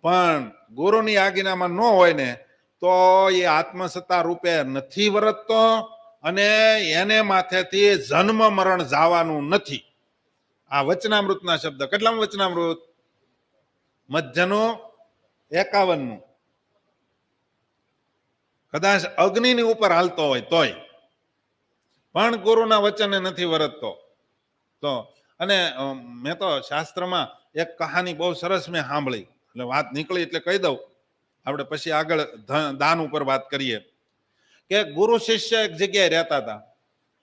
પણ ગુરુની આજ્ઞામાં ન હોય ને તો એ આત્મસત્તા રૂપે નથી વર્તતો અને એને માથેથી જન્મ મરણ જવાનું નથી. આ વચનામૃતના શબ્દ. કેટલામું વચનામૃત? મધ્યનું 51મું. કદાચ અગ્નિની ઉપર હાલતો હોય તોય પણ ગુરુના વચને નથી વર્તતો. તો અને મેં તો શાસ્ત્રમાં એક કહાની બહુ સરસ મેં સાંભળી, એટલે વાત નીકળી એટલે કહી દઉં, આપણે પછી આગળ દાન ઉપર વાત કરીએ. કે ગુરુ શિષ્ય એક જગ્યાએ રહેતા હતા.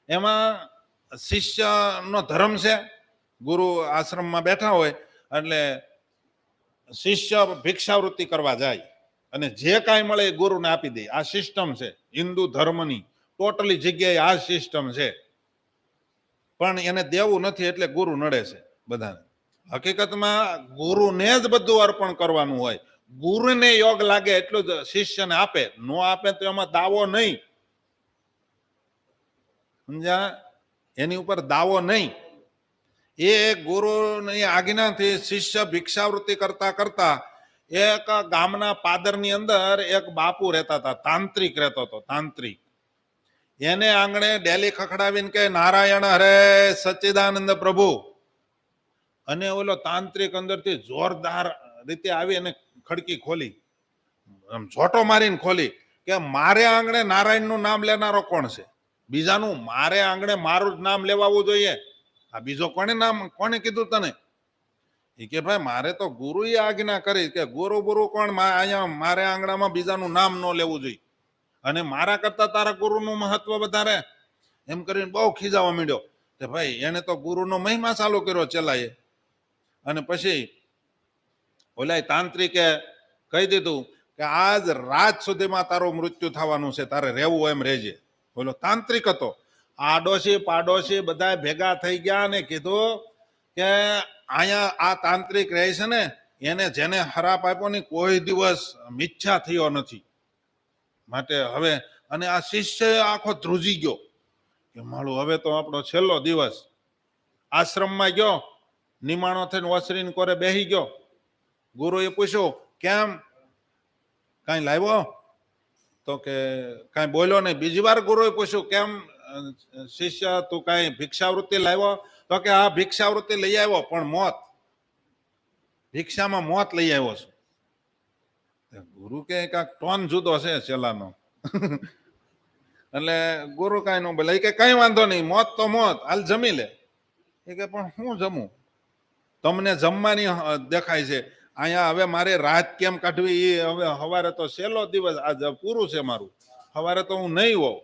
એમાં શિષ્યનો ધર્મ છે, ગુરુ આશ્રમમાં બેઠા હોય એટલે શિષ્ય ભિક્ષાવૃત્તિ કરવા જાય અને જે કાંઈ મળે એ ગુરુને આપી દે. આ સિસ્ટમ છે હિન્દુ ધર્મની. ટોટલી જગ્યાએ આ સિસ્ટમ છે. પણ એને દેવું નથી એટલે ગુરુ નડે છે બધાને. હકીકતમાં ગુરુને જ બધું અર્પણ કરવાનું હોય. ગુરુને યોગ લાગે એટલું જ શિષ્યને આપે. નો આપે તો એમાં દાવો નહીં. સમજ્યા? એની ઉપર દાવો નહીં. એ ગુરુની આજ્ઞાથી શિષ્ય ભિક્ષાવૃત્તિ કરતા કરતા એક ગામના પાદરની અંદર એક બાપુ રહેતા હતા, તાંત્રિક રહેતો હતો. તાંત્રિક એને આંગણે ડેલી ખખડાવીને કે નારાયણ હરે સચ્ચિદાનંદ પ્રભુ. અને ઓલો તાંત્રિક અંદરથી જોરદાર રીતે આવી અને ખડકી ખોલી, ઝોટો મારીને ખોલી કે મારે આંગણે નારાયણનું નામ લેનારો કોણ છે? બીજાનું મારે આંગણે મારું જ નામ લેવાવું જોઈએ. આ બીજો કોને કીધું તને? એ કે ભાઈ મારે તો ગુરુએ આજ્ઞા કરી કે ગુરુ કોણ, અહીંયા મારે આંગણામાં બીજાનું નામ ન લેવું જોઈએ અને મારા કરતા તારા ગુરુનું મહત્વ વધારે. એમ કરીને બહુ ખીજાવા માંડ્યો. કે ભાઈ એને તો ગુરુનો મહિમા ચાલુ કર્યો ચેલાએ. અને પછી ઓલા તાંત્રિકે કહી દીધું કે આજ રાત સુધીમાં તારું મૃત્યુ થવાનું છે, તારે રહેવું એમ રહેજે. ઓલો તાંત્રિક હતો. આડોશી પાડોશી બધા ભેગા થઈ ગયા અને કીધું કે અહીંયા આ તાંત્રિક રહે છે ને એને જેને હરાપ આપ્યો ને કોઈ દિવસ મિથ્યા થયો નથી. માટે હવે અને આ શિષ્ય આખો ધ્રુજી ગયો કે માળું હવે તો આપણો છેલ્લો દિવસ. આશ્રમમાં ગયો, નિમાણો થઈને ઓસરીને કોરે બેસી ગયો. ગુરુએ પૂછ્યું કેમ, કાંઈ લાવ્યો? તો કે કાંઈ બોલ્યો નહીં. બીજી વાર ગુરુએ પૂછ્યું કેમ શિષ્ય તું કાંઈ ભિક્ષાવૃત્તિ લાવ્યો? તો કે હા ભિક્ષાવૃત્તિ લઈ આવ્યો પણ મોત, ભિક્ષામાં મોત લઈ આવ્યો છું. ગુરુ કે કાંઈક ટોન જુદો છે ચેલાનો. એટલે ગુરુ કાંઈ ન બોલે. કે કઈ વાંધો નહીં, મોત તો મોત, હાલ જમી લે. એ કે પણ હું જમું? તમને જમવાની દેખાય છે અહીંયા. હવે મારે રાત કેમ કાઢવી? એ હવે સવારે તો છેલ્લો દિવસ, આજ પૂરું છે મારું, સવારે તો હું નહીં હોઉં.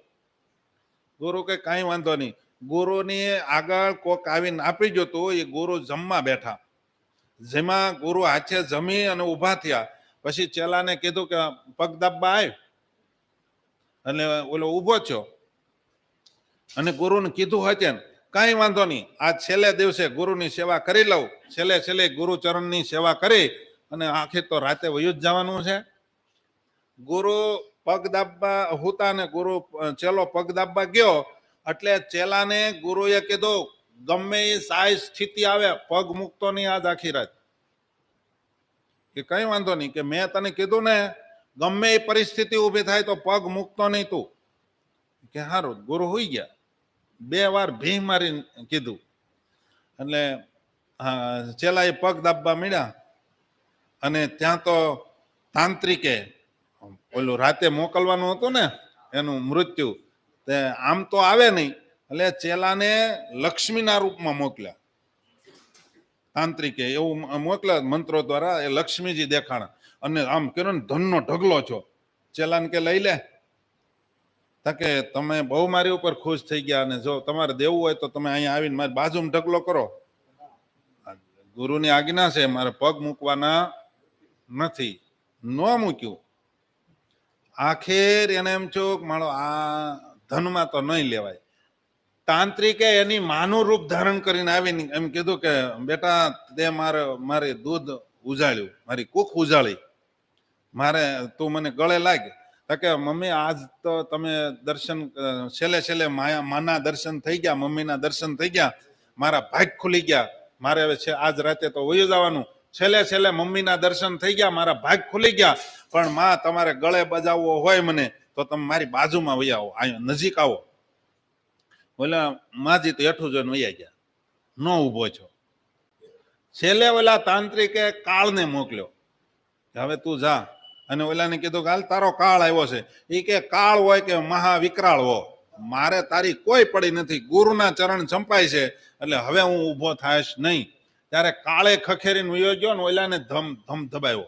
ગુરુ કે કાંઈ વાંધો નહીં. ગુરુની આગળ કોક આવીને આપી ગયો તો એ ગુરુ જમવા બેઠા. જેમાં ગુરુ હાથે જમી અને ઊભા થયા. પછી ચેલાને કીધું કે પગ દાબવા આવ. એટલે ઓલો ઊભો થયો અને ગુરુને કીધું હશે ને કાંઈ વાંધો નહીં, આ છેલ્લે દિવસે ગુરુની સેવા કરી લઉં. છેલ્લે ગુરુચરણની સેવા કરી અને આખી તો રાતે વયું જ જવાનું છે. ગુરુ પગ દાબવા હુતા ને ચેલો પગ દાબવા ગયો એટલે ચેલાને ગુરુએ કીધું ગમે એ સાઈ સ્થિતિ આવે પગ મૂકતો નહીં આજ આખી રાત. કે કઈ વાંધો નહીં, કે મેં તને કીધું ને ગમે એ પરિસ્થિતિ ઊભી થાય તો પગ મૂકતો નહીં તું. કે સારું. ગુરુ હોઈ ગયા. 2 વાર ભીં મારીને કીધું એટલે ચેલાએ પગ દાબવા મળ્યા. અને ત્યાં તો તાંત્રિકે ઓલું રાતે મોકલવાનું હતું ને એનું મૃત્યુ, તે આમ તો આવે નહીં એટલે ચેલાને લક્ષ્મીના રૂપમાં મોકલ્યા. તાંત્રિકે એવું મોકલ્યા મંત્રો દ્વારા. એ લક્ષ્મીજી દેખાણા અને આમ કર્યો ને ધનનો ઢગલો છો. ચેલાને કે લઈ લે. કે તમે બહુ મારી ઉપર ખુશ થઈ ગયા અને જો તમારે દેવું હોય તો તમે અહીંયા આવીને મારી બાજુમાં ઢગલો કરો. ગુરુની આજ્ઞા છે, મારે પગ મૂકવાના નથી, ન મૂક્યું. આખેર એને એમ થયું કે મારો આ ધનમાં તો નહીં લેવાય. તાંત્રિકે એની માનું રૂપ ધારણ કરીને આવીને એમ કીધું કે બેટા તે મારે દૂધ ઉજાળ્યું, મારી કૂખ ઉજાળી, મારે તું મને ગળે લાગ. તો કે મમ્મી આજ તો તમે દર્શન છેલ્લે માના દર્શન થઈ ગયા, મમ્મીના દર્શન થઈ ગયા, મારા ભાગ ખુલી ગયા, મારે હવે છે આજ રાતે તો વયું જવાનું. છેલ્લે મમ્મીના દર્શન થઈ ગયા, મારા ભાગ ખુલી ગયા, પણ માં તમારે ગળે બજાવવો હોય મને તો તમે મારી બાજુમાં વહી આવો, અહીંયા નજીક આવો. ઓલા માજી તો હેઠું જોઈને વૈયા ગયા, ન ઉભો છો. છેલ્લે ઓલા તાંત્રિકે કાળને મોકલ્યો, હવે તું જા. અને ઓલાને કીધું કે હાલ તારો કાળ આવ્યો છે. એ કે કાળ હોય કે મહાવિકરાળ હો, મારે તારી કોઈ પડી નથી, ગુરુના ચરણ ચંપાય છે, એટલે હવે હું ઊભો થાયશ નહીં. ત્યારે કાળે ખખેરીને વયો ગયો ને ઓલાને ધમ ધબાયો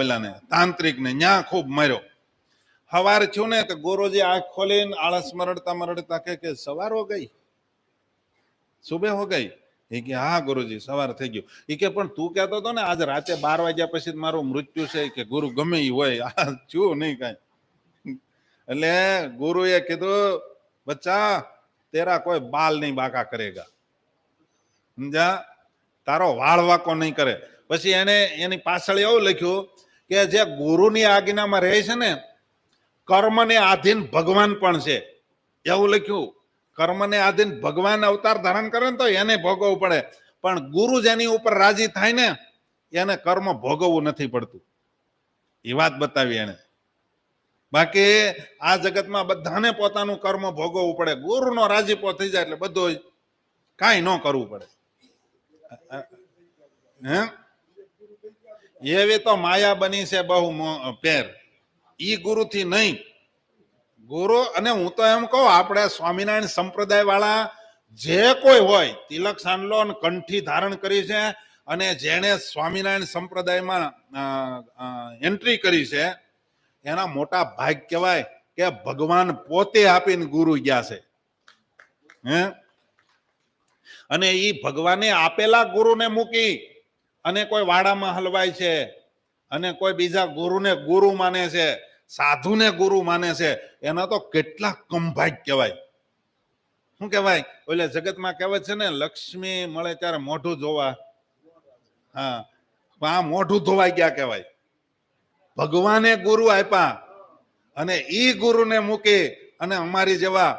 ઓલાને તાંત્રિકને ન્યા ખૂબ માર્યો. સવાર થયું ને તો ગુરુજી આંખ ખોલીને આળસ મરડતા કે સવાર હો ગઈ, સુબહ હો ગઈ. એ કે હા ગુરુજી સવાર થઈ ગયું. એ કે પણ તું કહેતો હતો ને આજ રાતે 12 વાગ્યા પછી મારું મૃત્યુ છે કે ગુરુ ગમે એ હોય, આ થયું નહીં કાંઈ. એટલે ગુરુએ કીધું બચ્ચા તેરા કોઈ બાલ નહીં બાકા કરેગા, સમજા, તારો વાળ વાકો નહીં કરે. પછી એને એની પાછળ એવું લખ્યું કે જે ગુરુની આજ્ઞામાં રહે છે ને કર્મને આધીન ભગવાન પણ છે, એવું લખ્યું. કર્મને આધીન ભગવાન અવતાર ધારણ કરે ને તો એને ભોગવવું પડે, પણ ગુરુ જેની ઉપર રાજી થાય ને એને કર્મ ભોગવવું નથી પડતું. એ વાત બતાવી એને. બાકી આ જગતમાં બધાને પોતાનું કર્મ ભોગવવું પડે, ગુરુનો રાજીપો થઈ જાય એટલે બધું કાંઈ ન કરવું પડે. હે એવી તો માયા બની છે બહુ પેર, ઈ ગુરુથી નહીં. ગુરુ, અને હું તો એમ કહું આપણે સ્વામિનારાયણ સંપ્રદાય વાળા જે કોઈ હોય, તિલક સાંડલો કંઠી ધારણ કરી છે અને જેને સ્વામિનારાયણ સંપ્રદાયમાં એન્ટ્રી કરી છે એના મોટા ભાગ કહેવાય કે ભગવાન પોતે આપીને ગુરુ ગયા છે. હે અને એ ભગવાને આપેલા ગુરુને મૂકી અને કોઈ વાડામાં હલવાય છે અને કોઈ બીજા ગુરુને ગુરુ માને છે, સાધુને ગુરુ માને છે, એના તો કેટલા કંભાગ કહેવાય. શું કહેવાય ઓલે જગતમાં કહેવાય છે ને લક્ષ્મી મળે ત્યારે મોઢું ધોવા, હા આ મોઢું ધોવાઈ ગયા કહેવાય. ભગવાને ગુરુ આપ્યા અને ઈ ગુરુને મૂકી અને અમારી જેવા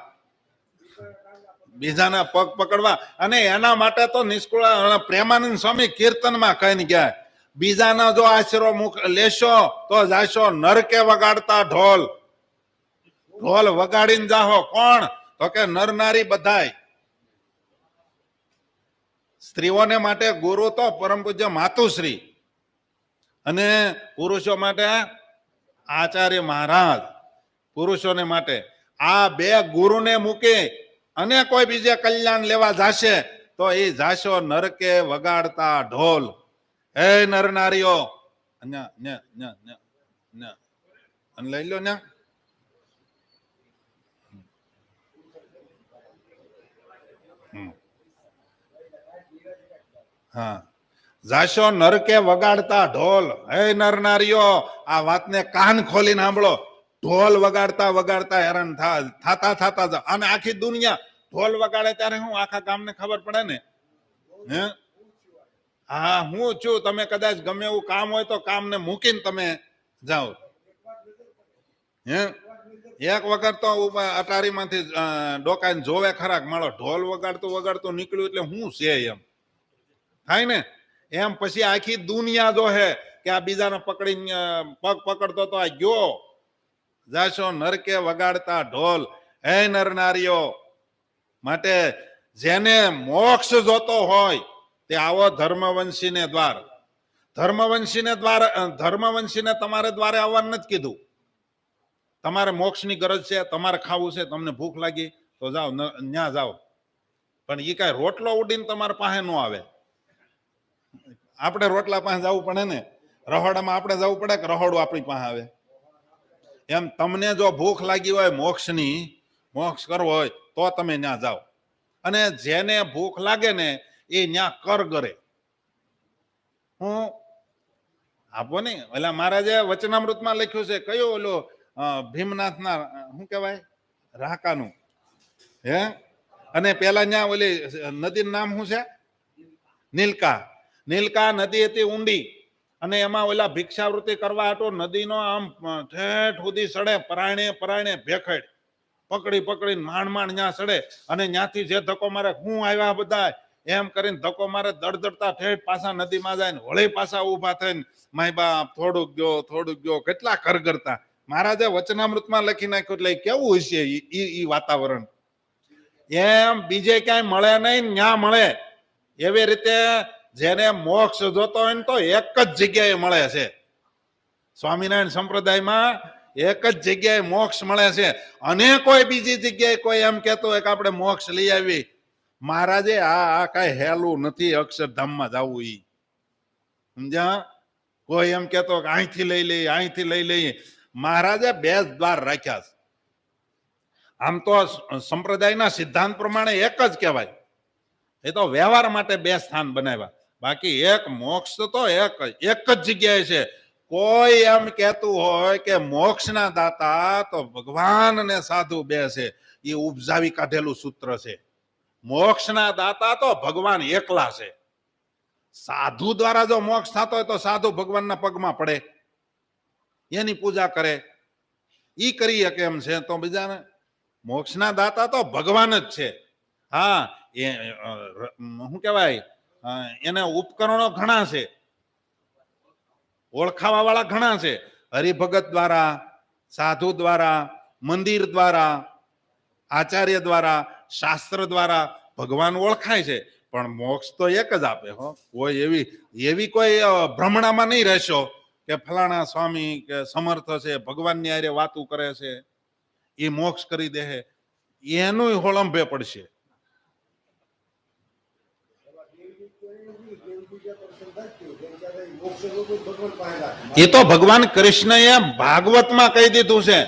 બીજાના પગ પકડવા. અને એના માટે તો નિષ્કુળ પ્રેમાનંદ સ્વામી કીર્તનમાં કહીને ગયા, બીજાના જો આશરો લેશો તો જાશો નરકે વગાડતા ઢોલ. ઢોલ વગાડીને જાહો કોણ? તો કે નર નારી બધાય. સ્ત્રીઓને માટે ગુરુ તો પરમ પૂજ્ય માતુશ્રી અને પુરુષો માટે આચાર્ય મહારાજ. પુરુષોને માટે આ બે ગુરુને મૂકે અને કોઈ બીજે કલ્યાણ લેવા જાશે તો એ જાશો નરકે વગાડતા ઢોલ. હે નર નારીઓ લઈ લો ને. હા જાશો નરકે વગાડતા ઢોલ. હે નર નારીઓ આ વાતને કાન ખોલીને સાંભળો. ઢોલ વગાડતા વગાડતા હેરાન થતા અને આખી દુનિયા ઢોલ વગાડે ત્યારે હું આખા ગામને ખબર પડે ને. હે હા હું છું, તમે કદાચ ગમે એવું કામ હોય તો કામને મૂકીને તમે જાઓ. હે એક વખત તો અટારીમાંથી ડોકાઈને જોવે ખરાક માળો ઢોલ વગાડતું વગાડતું નીકળ્યું એટલે હું છે એમ થાય ને. એમ પછી આખી દુનિયા જો હે કે આ બીજાને પકડીને પગ પકડતો તો આ ગયો. જાશો નરકે વગાડતા ઢોલ. હે નર નારીઓ માટે જેને મોક્ષ જોતો હોય તે આવો ધર્મવંશીને દ્વાર. ધર્મવંશીને તમારે દ્વારે આવવાનું નથી કીધું. તમારે મોક્ષની ગરજ છે, તમારે ખાવું છે, તમને ભૂખ લાગી તો જાઓ ન્યા જાઓ, પણ એ કાંઈ રોટલો ઉડીને તમારા પાસે ન આવે. આપણે રોટલા પાસે જવું પડે ને, રહોડામાં આપણે જવું પડે કે રહોડું આપણી પાસે આવે. એમ તમને જો ભૂખ લાગી હોય મોક્ષની, મોક્ષ કરવો હોય તો તમે ત્યાં જાઓ. અને જેને ભૂખ લાગે ને એ ત્યાં કર કરે. હું આપો ને. ઓલા મહારાજે વચનામૃતમાં લખ્યું છે, કયો ઓલો ભીમનાથના શું કહેવાય રાકાનું હે, અને પેલા ત્યાં ઓલી નદીનું નામ શું છે? નીલકા. નીલકા નદી હતી ઊંડી, અને એમાં ઓલા ભિક્ષાવૃત્તિ કરવા હતો નદીનો આમ ઠેઠ સુધી સડે, પરાણે પરાણે ભેખડ પકડી પકડીને માંડ માંડ ત્યાં સડે, અને ત્યાંથી જે ધક્કો મારે હું આવ્યા બધા એમ કરીને ધક્કો મારે, દડદડતા ઠેઠ પાછા નદીમાં જાય ને વળી પાછા ઉભા થઈને માય બાપ થોડુંક ગયો કેટલા કરગરતા. મહારાજે વચનામૃતમાં લખી નાખ્યું, એટલે કેવું હશે ઈ વાતાવરણ. એમ બીજે ક્યાંય મળે નહીં, ન્યા મળે. એવી રીતે જેને મોક્ષ જોતો હોય ને તો એક જ જગ્યાએ મળે છે. સ્વામિનારાયણ સંપ્રદાયમાં એક જ જગ્યાએ મોક્ષ મળે છે, અને કોઈ બીજી જગ્યાએ કોઈ એમ કહેતો હોય કે આપણે મોક્ષ લઈ આવી, મહારાજે આ કઈ હેલું નથી અક્ષરધામમાં જવું. ઈ સમજ્યા? કોઈ એમ કહેતો કે અહીંથી લઈ લઈએ, મહારાજે બે જ દ્વાર રાખ્યા છે. આમ તો સંપ્રદાયના સિદ્ધાંત પ્રમાણે એક જ કહેવાય, એ તો વ્યવહાર માટે બે સ્થાન બનાવ્યા. બાકી એક મોક્ષ તો એક જ જગ્યાએ છે. કોઈ એમ કહેતું હોય કે મોક્ષના દાતા તો ભગવાન ને સાધુ બે છે, એ ઉપજાવી કાઢેલું સૂત્ર છે. મોક્ષના દાતા તો ભગવાન એકલા છે. સાધુ દ્વારા જો મોક્ષ થતો હોય તો સાધુ ભગવાનના પગમાં પડે, એની પૂજા કરે, ઈ કરી શકે એમ છે. તો બીજાને મોક્ષના દાતા તો ભગવાન જ છે. હા, એ શું કહેવાય, એને ઉપકરણો ઘણા છે, ઓળખાવા વાળા ઘણા છે. હરિભગત દ્વારા, સાધુ દ્વારા, મંદિર દ્વારા, આચાર્ય દ્વારા, શાસ્ત્ર દ્વારા ભગવાન ઓળખાય છે. પણ મોક્ષ તો એક જ આપે. હો, કોઈ એવી કોઈ ભ્રમણામાં નહીં રહેશો કે ફલાણા સ્વામી કે સમર્થ છે, ભગવાનની હારે વાતું કરે છે, એ મોક્ષ કરી દે, એનું હોળંભે પડશે. એ તો ભગવાન કૃષ્ણએ ભાગવતમાં કહી દીધું છે.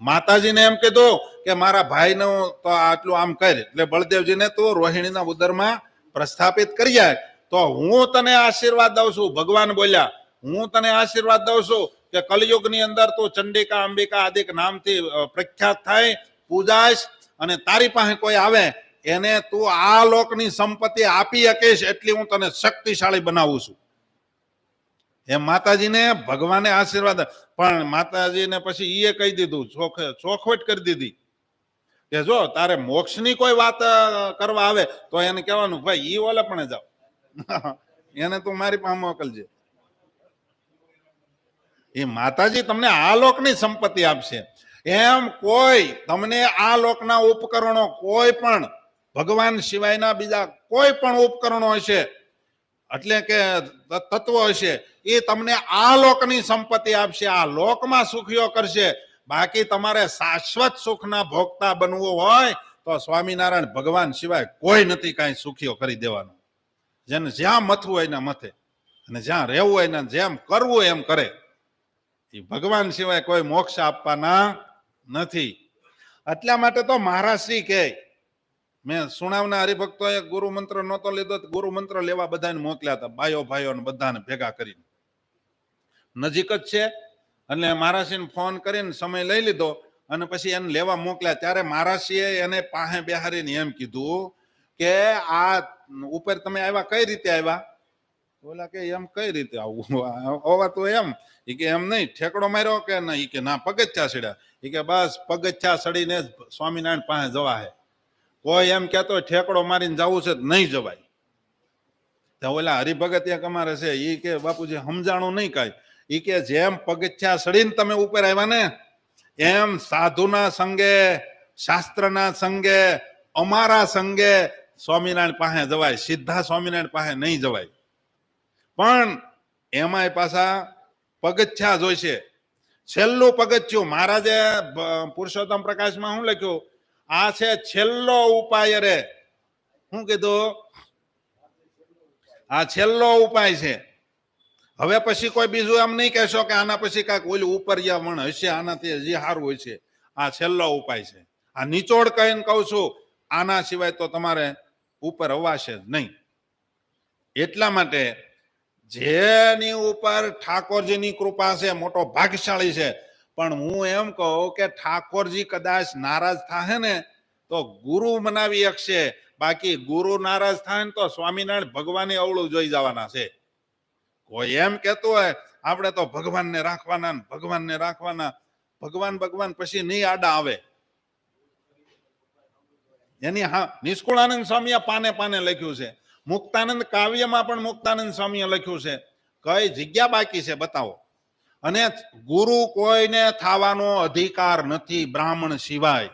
માતાજીને એમ કીધું કે મારા ભાઈનું તો આટલું આમ કર, એટલે બળદેવજીને તું રોહિણીના ઉદરમાં પ્રસ્થાપિત કરી જાય તો હું તને આશીર્વાદ દઉં છું. ભગવાન બોલ્યા, હું તને આશીર્વાદ દઉં છું કે કલયુગની અંદર તું ચંડિકા અંબિકા આદિક નામથી પ્રખ્યાત થાય, પૂજાશ, અને તારી પાસે કોઈ આવે એને તું આ લોકની સંપત્તિ આપી શકીશ, એટલી હું તને શક્તિશાળી બનાવું છું. એમ માતાજીને ભગવાને આશીર્વાદ. પણ માતાજીને પછી એ કહી દીધું, ચોખવટ કરી દીધી કે જો તારે મોક્ષની કોઈ વાત કરવા આવે તો એને કહેવાનું, ભાઈ ઈ ઓલે પણ જાઓ, એને તું મારી પાસે મોકલજે. એ માતાજી તમને આ લોકની સંપત્તિ આપશે. એમ કોઈ તમને આ લોકના ઉપકરણો, કોઈ પણ ભગવાન સિવાયના બીજા કોઈ પણ ઉપકરણો હશે, એટલે કે તત્વો હશે, એ તમને આ લોકની સંપત્તિ આપશે, આ લોકમાં સુખીઓ કરશે. બાકી તમારે શાશ્વત સુખના ભોગતા બનવું હોય તો સ્વામિનારાયણ ભગવાન સિવાય કોઈ નથી કાંઈ સુખીઓ કરી દેવાનું. જેને જ્યાં મથવું હોય એના મથે, અને જ્યાં રહેવું હોય ને જેમ કરવું એમ કરે. એ ભગવાન સિવાય કોઈ મોક્ષ આપવાના નથી. એટલા માટે તો મહારાજશ્રી કહે, મેં સુણાવના હરિભક્તોએ ગુરુ મંત્ર નહોતો લીધો, ગુરુ મંત્ર લેવા બધાને મોકલ્યા હતા, ભાઈઓ બધાને ભેગા કરીને. નજીક જ છે, એટલે મહારાજશ્રીને ફોન કરીને સમય લઈ લીધો, અને પછી એને લેવા મોકલ્યા. ત્યારે મહારાજશ્રીએ એને પાસે બેહારીને એમ કીધું કે આ ઉપર તમે આવ્યા કઈ રીતે આવ્યા? બોલા કે એમ કઈ રીતે આવું હોવા તો એમ, એ કે એમ નહીં ઠેકડો માર્યો કે ના, કે ના પગથિયા સડ્યા, એ કે બસ પગથિયા સડીને જ સ્વામિનારાયણ પાસે જવા હે. કોઈ એમ કહેતો ઠેકડો મારીને જવું છે નહીં જવાય. તો ઓલા હરિભગત એક અમારે છે, એ કે બાપુજી સમજાણું નહીં કાંઈ. એ કે જેમ પગથિયા સડીને તમે ઉપર આવ્યા ને, એમ સાધુના સંગે, શાસ્ત્રના સંગે, અમારા સંગે સ્વામિનારાયણ પાસે જવાય, સીધા સ્વામિનારાયણ પાસે નહીં જવાય. પણ એમાંય પાછા પગથિયા જોઈશે. છેલ્લું પગથિયું મહારાજે પુરુષોત્તમ પ્રકાશમાં શું લખ્યું? આ છે છેલ્લો ઉપાય. રે શું કીધું? આ છેલ્લો ઉપાય છે. હવે પછી કોઈ બીજું એમ નહીં કહેશો કે આના પછી કાંઈક ઓલું ઉપરિયામણ હશે, આનાથી હજી સારું હોય છે. આ છેલ્લો ઉપાય છે. આ નિચોડ કહીને કહું છું, આના સિવાય તો તમારે ઉપર અવાશે જ નહીં. એટલા માટે જેની ઉપર ઠાકોરજીની કૃપા છે મોટો ભાગ્યશાળી છે. પણ હું એમ કહું કે ઠાકોરજી કદાચ નારાજ થાય ને તો ગુરુ મનાવી શકશે, બાકી ગુરુ નારાજ થાય ને તો સ્વામિનારાયણ ભગવાને અવળું જોઈ જવાના છે. કોઈ એમ કેતું હોય આપણે તો ભગવાનને રાખવાના ભગવાનને રાખવાના, ભગવાન ભગવાન પછી નહીં આડા આવે. એની હા નિષ્કુળાનંદ સ્વામીએ પાને પાને લખ્યું છે, મુક્તાનંદ કાવ્યમાં પણ મુક્તાનંદ સ્વામીએ લખ્યું છે. કઈ જગ્યા બાકી છે બતાવો. અને ગુરુ કોઈને થવાનો અધિકાર નથી બ્રાહ્મણ સિવાય.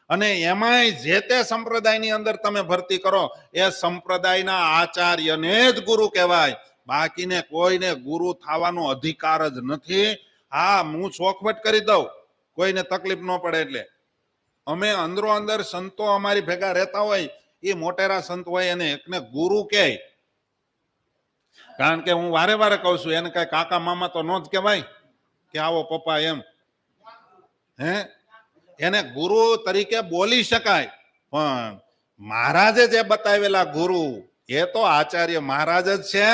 અને એમાંય જે તે સંપ્રદાયની અંદર તમે ભરતી કરો એ સંપ્રદાયના આચાર્યને જ ગુરુ કહેવાય, બાકીને કોઈને ગુરુ થવાનો અધિકાર જ નથી. હા, હું ચોખવટ કરી દઉં કોઈને તકલીફ ન પડે એટલે. અમે અંદરો અંદર સંતો અમારી ભેગા રહેતા હોય, એ મોટેરા સંત હોય એને એકને ગુરુ કહે. કારણ કે હું વારે વારે કહું છું એને કઈ કાકા મામા તો નો જ કહેવાય કે આવો પપ્પા એમ. હે, એને ગુરુ તરીકે બોલી શકાય, પણ મહારાજે જે બતાવેલા ગુરુ એ તો આચાર્ય મહારાજ જ છે.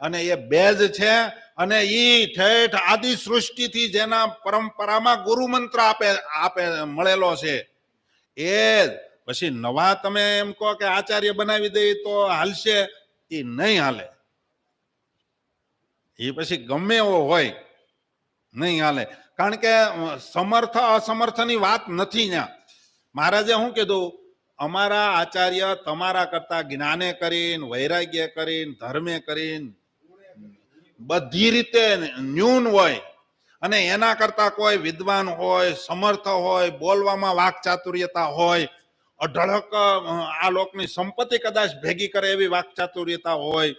અને એ બેજ છે. અને ઈ ઠેઠ આદિ સૃષ્ટિથી જેના પરંપરામાં ગુરુ મંત્ર આપે મળેલો છે એ. પછી નવા તમે એમ કહો કે આચાર્ય બનાવી દે તો હાલશે, એ નહીં હાલે. એ પછી ગમે એવો હોય નહીં હાલે. કારણ કે સમર્થ અસમર્થની વાત નથી. ત્યાં મહારાજે શું કીધું, અમારા આચાર્ય તમારા કરતા જ્ઞાને કરીને, વૈરાગ્ય કરીને, ધર્મે કરીને બધી રીતે ન્યૂન હોય, અને એના કરતા કોઈ વિદ્વાન હોય, સમર્થ હોય, બોલવામાં વાક ચાતુર્યતા હોય, અઢળક આ લોકની સંપત્તિ કદાચ ભેગી કરે એવી વાક ચાતુર્યતા હોય,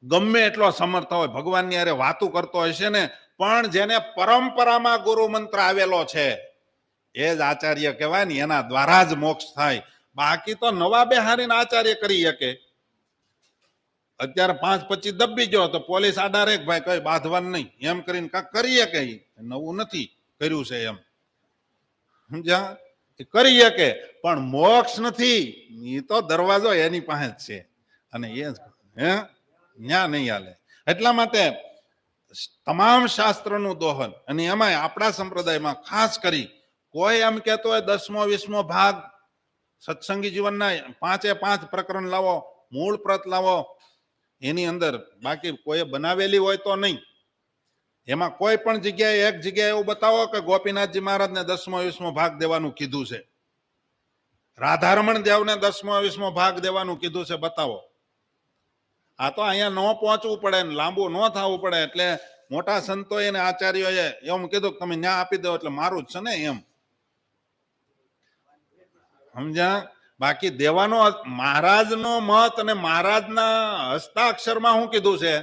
ગમે એટલો સમર્થ હોય, ભગવાનની અરે વાતું કરતો હોય છે ને, પણ જેને પરંપરામાં ગુરુ મંત્ર આવેલો છે એ જ આચાર્ય કહેવાય ને, એના દ્વારા જ મોક્ષ થાય. બાકી તો નવા બેહારીને આચાર્ય કરી શકે. અત્યારે 5-25 દબી ગયો તો પોલીસ આડા રે ભાઈ કઈ બાંધવાનું નહીં એમ કરીને કાંક કરીએ, કઈ નવું નથી કર્યું છે એમ સમજ્યા, કરી શકે. પણ મોક્ષ નથી, એ તો દરવાજો એની પાસે જ છે. અને એ જ હે ન્યા નહીં હાલે. એટલા માટે તમામ શાસ્ત્રનું દોહન, અને એમાંય આપણા સંપ્રદાયમાં ખાસ કરી કોઈ એમ કહેતો હોય 10મો 20મો ભાગ સત્સંગી જીવનના 5 પ્રકરણ લાવો, મૂળ પ્રત લાવો એની અંદર, બાકી કોઈ બનાવેલી હોય તો નહીં. એમાં કોઈ પણ જગ્યાએ એક જગ્યાએ એવું બતાવો કે ગોપીનાથજી મહારાજને 10મો 20મો ભાગ દેવાનું કીધું છે, રાધારમણ દેવને 10મો 20મો ભાગ દેવાનું કીધું છે, બતાવો. આ તો અહીંયા ન પહોંચવું પડે ને લાંબુ ન થવું પડે એટલે મોટા સંતો એને આચાર્યોએ એમ કીધું કે તમે ન્યા આપી દો એટલે મારું જ છે ને એમ સમજ્યા. બાકી દેવાનો મહારાજનો મત અને મહારાજના હસ્તાક્ષરમાં શું કીધું છે,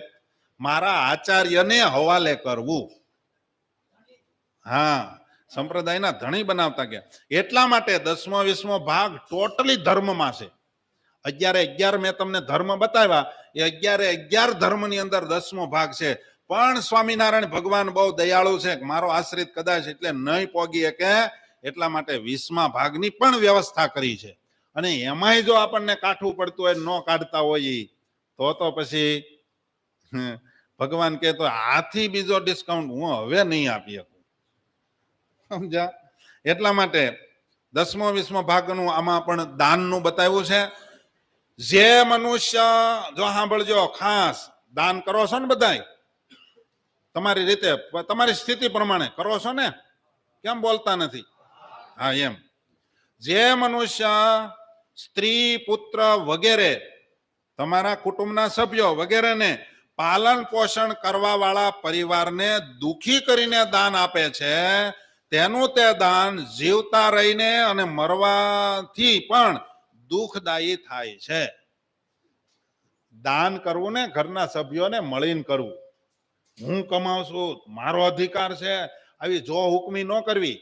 મારા આચાર્યને હવાલે કરવું. હા, સંપ્રદાયના ધણી બનાવતા ગયા. એટલા માટે 10મો 20મો ભાગ ટોટલી ધર્મમાં છે. 11 મેં તમને ધર્મ બતાવ્યા, એ 11 ધર્મની અંદર 10મો ભાગ છે. પણ સ્વામિનારાયણ ભગવાન બહુ દયાળુ છે, મારો આશ્રિત કદાચ એટલે નહીં પોગી શકે, એટલા માટે 20મા ભાગની પણ વ્યવસ્થા કરી છે. અને એમાંય જો આપણને કાઠવું પડતું હોય, ન કાઢતા હોય તો પછી ભગવાન કહે તો આથી બીજો ડિસ્કાઉન્ટ હું હવે નહીં આપી શકું સમજ્યા. એટલા માટે 10મો 20મો ભાગનું આમાં પણ દાનનું બતાવ્યું છે. જે મનુષ્ય જો સાંભળજો ખાસ, દાન કરો છો ને બધાય તમારી રીતે, તમારી સ્થિતિ પ્રમાણે કરો છો ને, કેમ બોલતા નથી? હા એમ. જે મનુષ્ય સ્ત્રી પુત્ર વગેરે તમારા કુટુંબના સભ્યો વગેરેને પાલન પોષણ કરવા વાળા પરિવારને દુખી કરીને દાન આપે છે, તેનું તે દાન જીવતા રહીને અને મરવાથી પણ દુઃખદાયી થાય છે. દાન કરવું ને ઘરના સભ્યોને મળીને કરવું. હું કમાઉં છું, મારો અધિકાર છે, આવી જો હુકમી ન કરવી.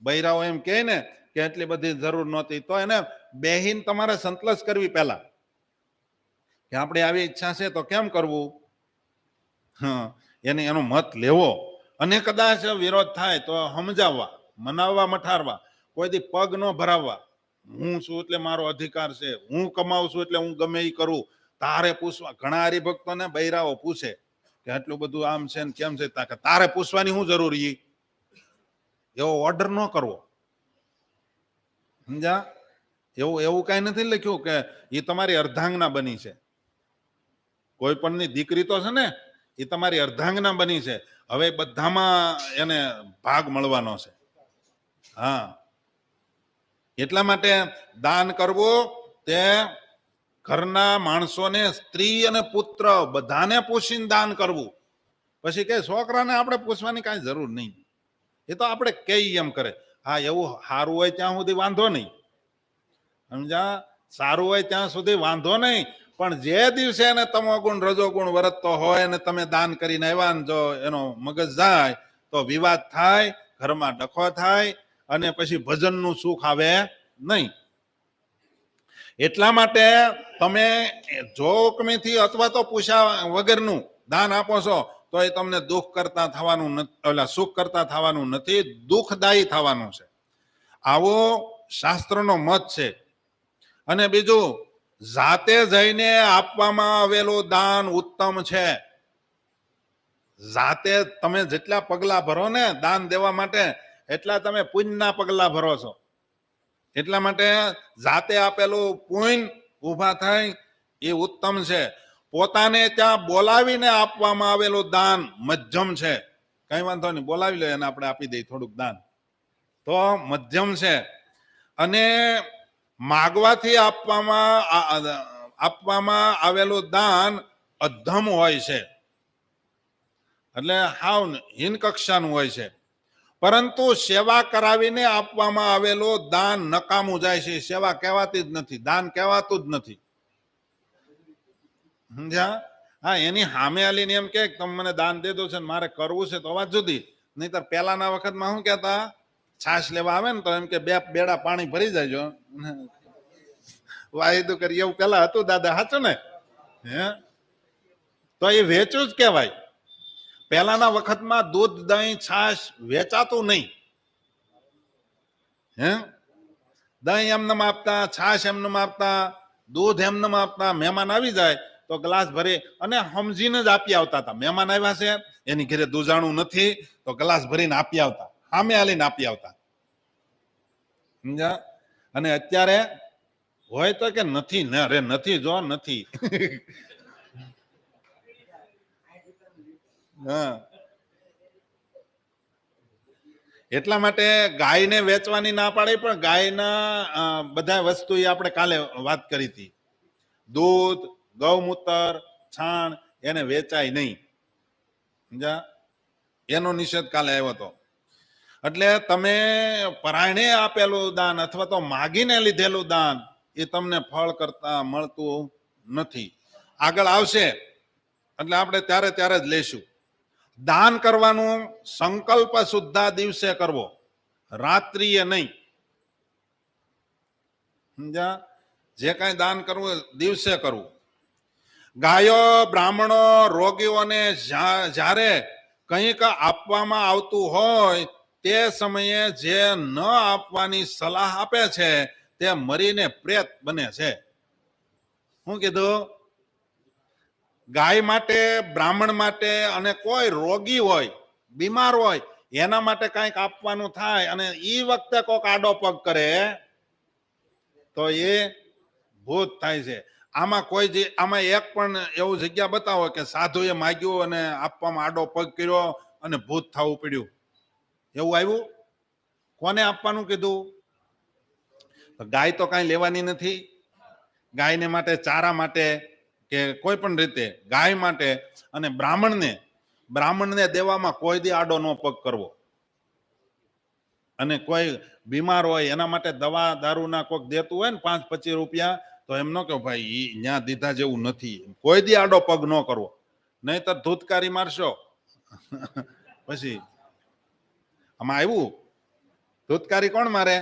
બૈરાઓ એમ કહે ને કે એટલી બધી જરૂર નહોતી, તો એને બેહીન તમારે સંતલસ કરવી પહેલા કે આપણે આવી ઈચ્છા છે તો કેમ કરવું. એનો મત લેવો, અને કદાચ વિરોધ થાય તો સમજાવવા, મનાવવા, મઠારવા. કોઈ દી પગ ન ભરાવવા. હું છું એટલે મારો અધિકાર છે, હું કમાઉં છું એટલે હું ગમે એ કરું, તારે પૂછવા, ઘણા હરિભક્તોને બૈરાઓ પૂછે કે આટલું બધું આમ છે ને કેમ છે, તારે પૂછવાની શું જરૂરી, એવો ઓર્ડર ન કરવો, સમજા? એવું એવું કઈ નથી લખ્યું કે એ તમારી અર્ધાંગના બની છે. કોઈ પણની દીકરી તો છે ને એ તમારી અર્ધાંગના બની છે, હવે બધામાં એને ભાગ મળવાનો છે. હા, એટલા માટે દાન કરવું તે ઘરના માણસોને, સ્ત્રી અને પુત્ર બધાને પૂછીને દાન કરવું. પછી કે છોકરાને આપણે પૂછવાની કાંઈ જરૂર નહીં, એ તો આપણે કઈ એમ કરે. હા, એવું સારું હોય ત્યાં સુધી વાંધો નહીં, સમજા? સારું હોય ત્યાં સુધી વાંધો નહીં, પણ જે દિવસે એને તમોગુણ રજોગુણ વર્તતો હોય ને તમે દાન કરીને આવ્યા ને જો એનો મગજ જાય તો વિવાદ થાય, ઘરમાં ડખો થાય અને પછી ભજનનું સુખ આવે નહીં. એટલા માટે તમે જોખમીથી અથવા તો પૂછ્યા વગરનું દાન આપો છો તો એ તમને દુઃખ કરતા થવાનું, સુખ કરતા થવાનું નથી, દુઃખદાયી થવાનું છે. આવો શાસ્ત્રનો મત છે. અને બીજું, જાતે જઈને આપવામાં આવેલું દાન ઉત્તમ છે. જાતે તમે જેટલા પગલા ભરો ને દાન દેવા માટે, એટલા તમે પુણ્યના પગલા ભરો છો. એટલા માટે જાતે આપેલું પુણ્ય ઉભા થાય એ ઉત્તમ છે. પોતાને ત્યાં બોલાવીને આપવામાં આવેલું દાન મધ્યમ છે. કઈ વાંધો નહીં, બોલાવી લે અને આપણે આપી દઈએ થોડુંક દાન, તો મધ્યમ છે. અને માગવાથી આપવામાં આવેલું દાન અધમ હોય છે, એટલે હાવ હીન કક્ષાનું હોય છે. પરંતુ સેવા કરાવીને આપવામાં આવેલું દાન નકામું જાય છે, સેવા કહેવાતી જ નથી, દાન કહેવાતું જ નથી, સમજ્યા? હા, એની સામે આલીને એમ કે તમે મને દાન દે દો છે ને મારે કરવું છે તો વાત જુદી. નહીતર પેલાના વખતમાં શું કહેતા, છાશ લેવા આવે ને તો એમ કે 2 બેડા પાણી ભરી જાયજો, વાયદું કરી, એવું પેલા હતું દાદા, સાચું ને? હે, તો એ વેચું જ કહેવાય. પહેલાના વખતમાં દૂધ, દહીં, છાશ વેચાતું નહીં. હે, દહીં એમને આપતા, છાશ એમને આપતા, દૂધ એમને આપતા. મહેમાન આવી જાય તો ગ્લાસ ભરી અને સમજીને જ આપી આવતા હતા. મહેમાન આવ્યા છે, એની ઘરે દૂધાણું નથી તો ગ્લાસ ભરીને આપી આવતા, સામે આલીને આપી આવતા, સમજ્યા? અને અત્યારે હોય તો કે નથી, ને અરે નથી, જો નથી. હા, એટલા માટે ગાયને વેચવાની ના પાડે, પણ ગાયના બધા વસ્તુ આપણે કાલે વાત કરી હતી, દૂધ, ગૌમૂત્ર, છાણ એને વેચાય નહીં, સમજ્યા? એનો નિષેધ કાલે આવ્યો હતો. એટલે તમે પરાયણે આપેલું દાન અથવા તો માગીને લીધેલું દાન એ તમને ફળ કરતા મળતું નથી. આગળ આવશે એટલે આપણે ત્યારે જ લઈશું. દાન કરવાનું સંકલ્પ સુદ્ધા દિવસે કરવો, રાત્રિએ નહીં, સમજ્યા? જે કાંઈ દાન કરવું દિવસે કરવું. ગાયો, બ્રાહ્મણો, રોગીઓને જ્યારે કંઈક આપવામાં આવતું હોય તે સમયે જે ન આપવાની સલાહ આપે છે તે મરીને પ્રેત બને છે. શું કીધું? ગાય માટે, બ્રાહ્મણ માટે અને કોઈ રોગી હોય, બીમાર હોય, એના માટે કંઈક આપવાનું થાય અને એ વખતે કોઈક આડો પગ કરે તો એ ભૂત થાય છે. આમાં એક પણ એવું જગ્યા બતાવો કે સાધુએ માગ્યું અને આપવામાં આડો પગ કર્યો અને ભૂત થવું પડ્યું, એવું આવ્યું? કોને આપવાનું કીધું? ગાય તો કાંઈ લેવાની નથી. ગાયને માટે, ચારા માટે કે કોઈ પણ રીતે ગાય માટે, અને બ્રાહ્મણને દેવામાં કોઈ દી આડો ન પગ કરવો. અને કોઈ બીમાર હોય એના માટે દવા દારૂના કોઈક દેતું હોય ને 5-25 રૂપિયા, તો એમ ન કે ભાઈ ત્યાં દીધા જેવું નથી, કોઈ દી આડો પગ ન કરવો, નહીં તો ધૂતકારી મારશો. પછી આમાં આવ્યું, ધૂતકારી કોણ મારે?